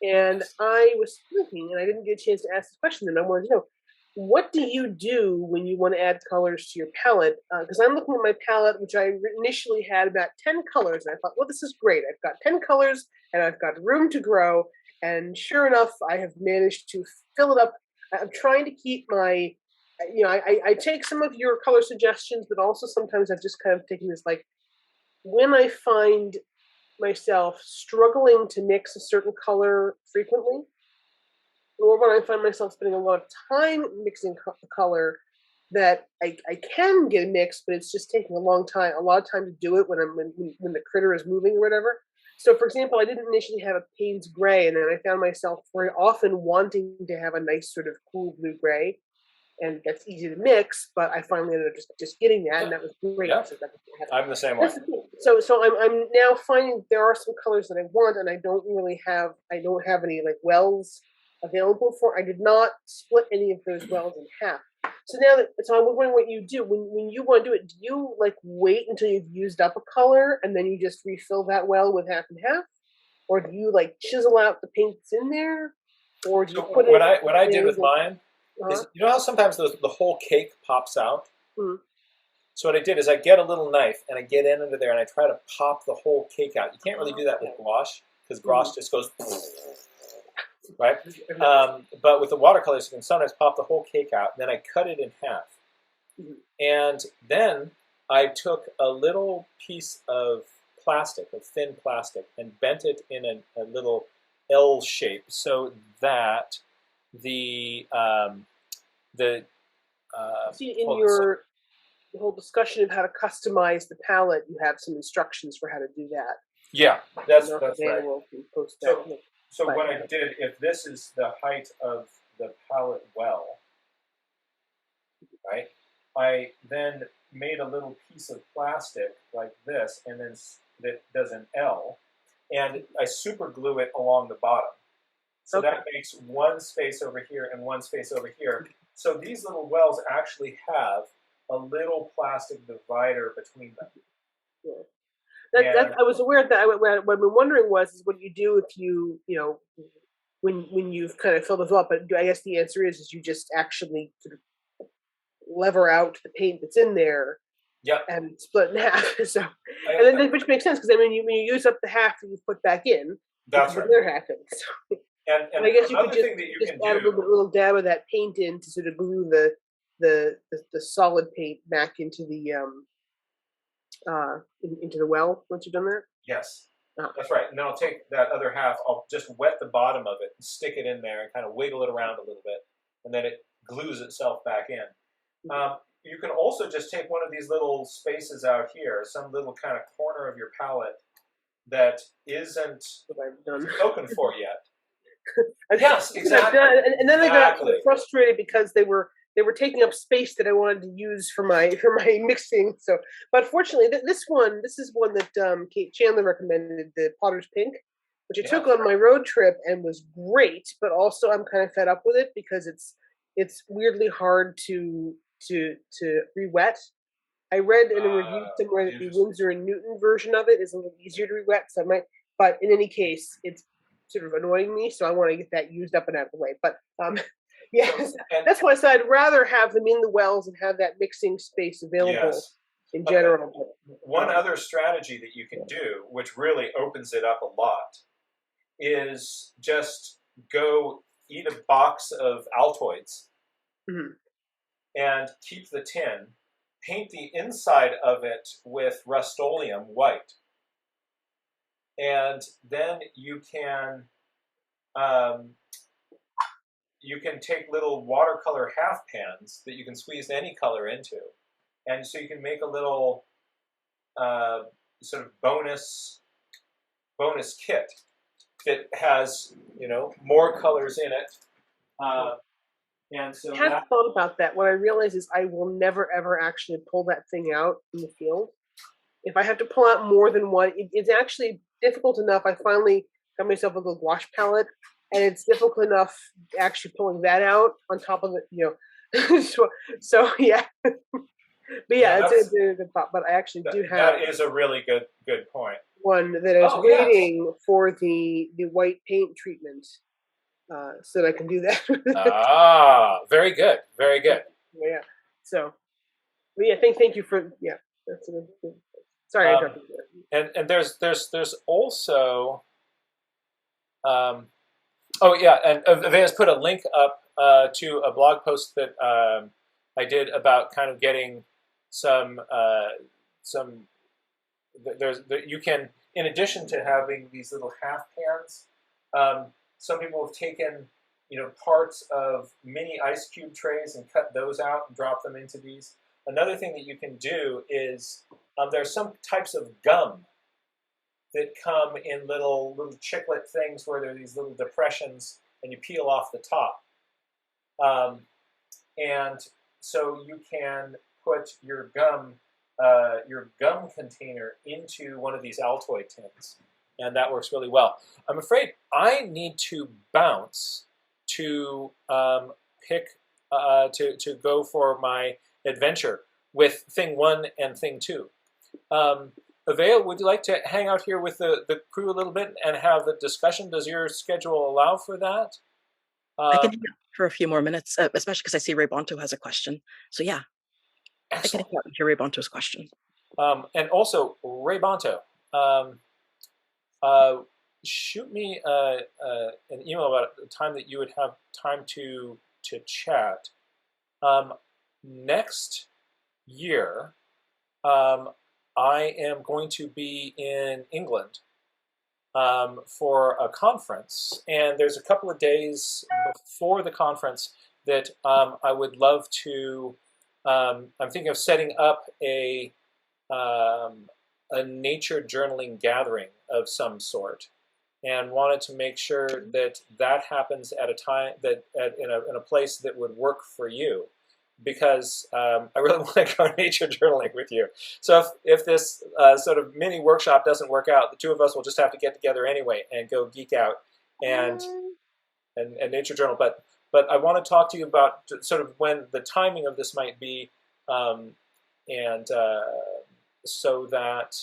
And I was thinking, and I didn't get a chance to ask this question, and I wanted to know, what do you do when you want to add colors to your palette? Because I'm looking at my palette, which I initially had about 10 colors, and I thought, well, this is great. I've got 10 colors, and I've got room to grow. And sure enough, I have managed to fill it up. I'm trying to keep my, I take some of your color suggestions, but also sometimes I've just kind of taken this, like, when I find myself struggling to mix a certain color frequently, or when I find myself spending a lot of time mixing a color that I can get a mix, but it's just taking a lot of time to do it when the critter is moving or whatever. So, for example, I didn't initially have a Payne's gray, and then I found myself very often wanting to have a nice sort of cool blue gray, and that's easy to mix. But I finally ended up just getting that, and that was great. Yeah. So I'm the same way. So I'm now finding there are some colors that I want, and I don't have any like wells available for. I did not split any of those wells in half. So so I'm wondering what you do when you want to do it. Do you like wait until you've used up a color and then you just refill that well with half and half, or do you like chisel out the paint that's in there, or do you put what I did with mine is, you know how sometimes the whole cake pops out? Mm-hmm. So what I did is I get a little knife and I get in under there and I try to pop the whole cake out. You can't really do that with gouache, because gouache just goes right. But with the watercolors, you can sometimes pop the whole cake out. And then I cut it in half, and then I took a little piece of plastic, of thin plastic, and bent it in a little L shape so that the See, in your whole discussion of how to customize the palette, you have some instructions for how to do that. Yeah, that's right. We'll post that. So what I did, if this is the height of the palette well, right, I then made a little piece of plastic like this, and then that does an L, and I super glue it along the bottom. So that makes one space over here and one space over here. So these little wells actually have a little plastic divider between them. Yeah. I was aware of that. What I've been wondering is what do you do if when you've kind of filled it up? But I guess the answer is you just actually sort of lever out the paint that's in there, and split it in half. So, and then which makes sense, because when you use up the half that you've put back in, that's right. The other half in. So, and I guess you could just add a little dab of that paint in to sort of glue the solid paint back into the well once you've done that. Yes. That's right. And then I'll take that other half, I'll just wet the bottom of it and stick it in there and kind of wiggle it around a little bit. And then it glues itself back in. You can also just take one of these little spaces out here, some little kind of corner of your palette that isn't spoken for yet. Yes, exactly. And then I got frustrated because they were taking up space that I wanted to use for my mixing. So, but fortunately, this is one that Kate Chandler recommended, the Potter's Pink, which I took on my road trip and was great. But also, I'm kind of fed up with it because it's weirdly hard to re-wet. I read in a review somewhere that the Winsor and Newton version of it is a little easier to re-wet. So I might, but in any case, it's sort of annoying me. So I want to get that used up and out of the way. But yes, that's why I said I'd rather have them in the wells and have that mixing space available in general. One other strategy that you can do, which really opens it up a lot, is just go eat a box of Altoids and keep the tin, paint the inside of it with Rust-Oleum white, and then you can take little watercolor half pans that you can squeeze any color into, and so you can make a little sort of bonus kit that has more colors in it. And so I have thought about that. What I realize is I will never ever actually pull that thing out in the field. If I have to pull out more than one, it's actually difficult enough. I finally got myself a little gouache palette, and it's difficult enough actually pulling that out on top of it. So yeah. But yeah, it's a good thought. But I actually do have. That is a really good point. One that I was waiting for the white paint treatment. So that I can do that. Very good, very good. Yeah. So, but yeah, thank you for That's a good. Sorry, I interrupted you. And there's also and Avea's put a link up to a blog post that I did about kind of getting you can, in addition to having these little half pans. Some people have taken, parts of mini ice cube trays and cut those out and drop them into these. Another thing that you can do is there's some types of gum that come in little chiclet things where there are these little depressions and you peel off the top. And so you can put your gum container into one of these Altoid tins. And that works really well. I'm afraid I need to bounce to to go for my adventure with thing 1 and thing 2. Avea, would you like to hang out here with the crew a little bit and have the discussion? Does your schedule allow for that? I can hang out for a few more minutes, especially because I see Ray Bonto has a question. So yeah, excellent. I can hang out and hear Ray Bonto's question. And also, Ray Bonto, shoot me an email about the time that you would have time to chat. Next year, I am going to be in England for a conference, and there's a couple of days before the conference that I would love to. I'm thinking of setting up a nature journaling gathering of some sort, and wanted to make sure that happens at a time in a place that would work for you, because I really want to go nature journaling with you. So if this sort of mini workshop doesn't work out, the two of us will just have to get together anyway and go geek out and nature journal. But I want to talk to you about sort of when the timing of this might be, and so that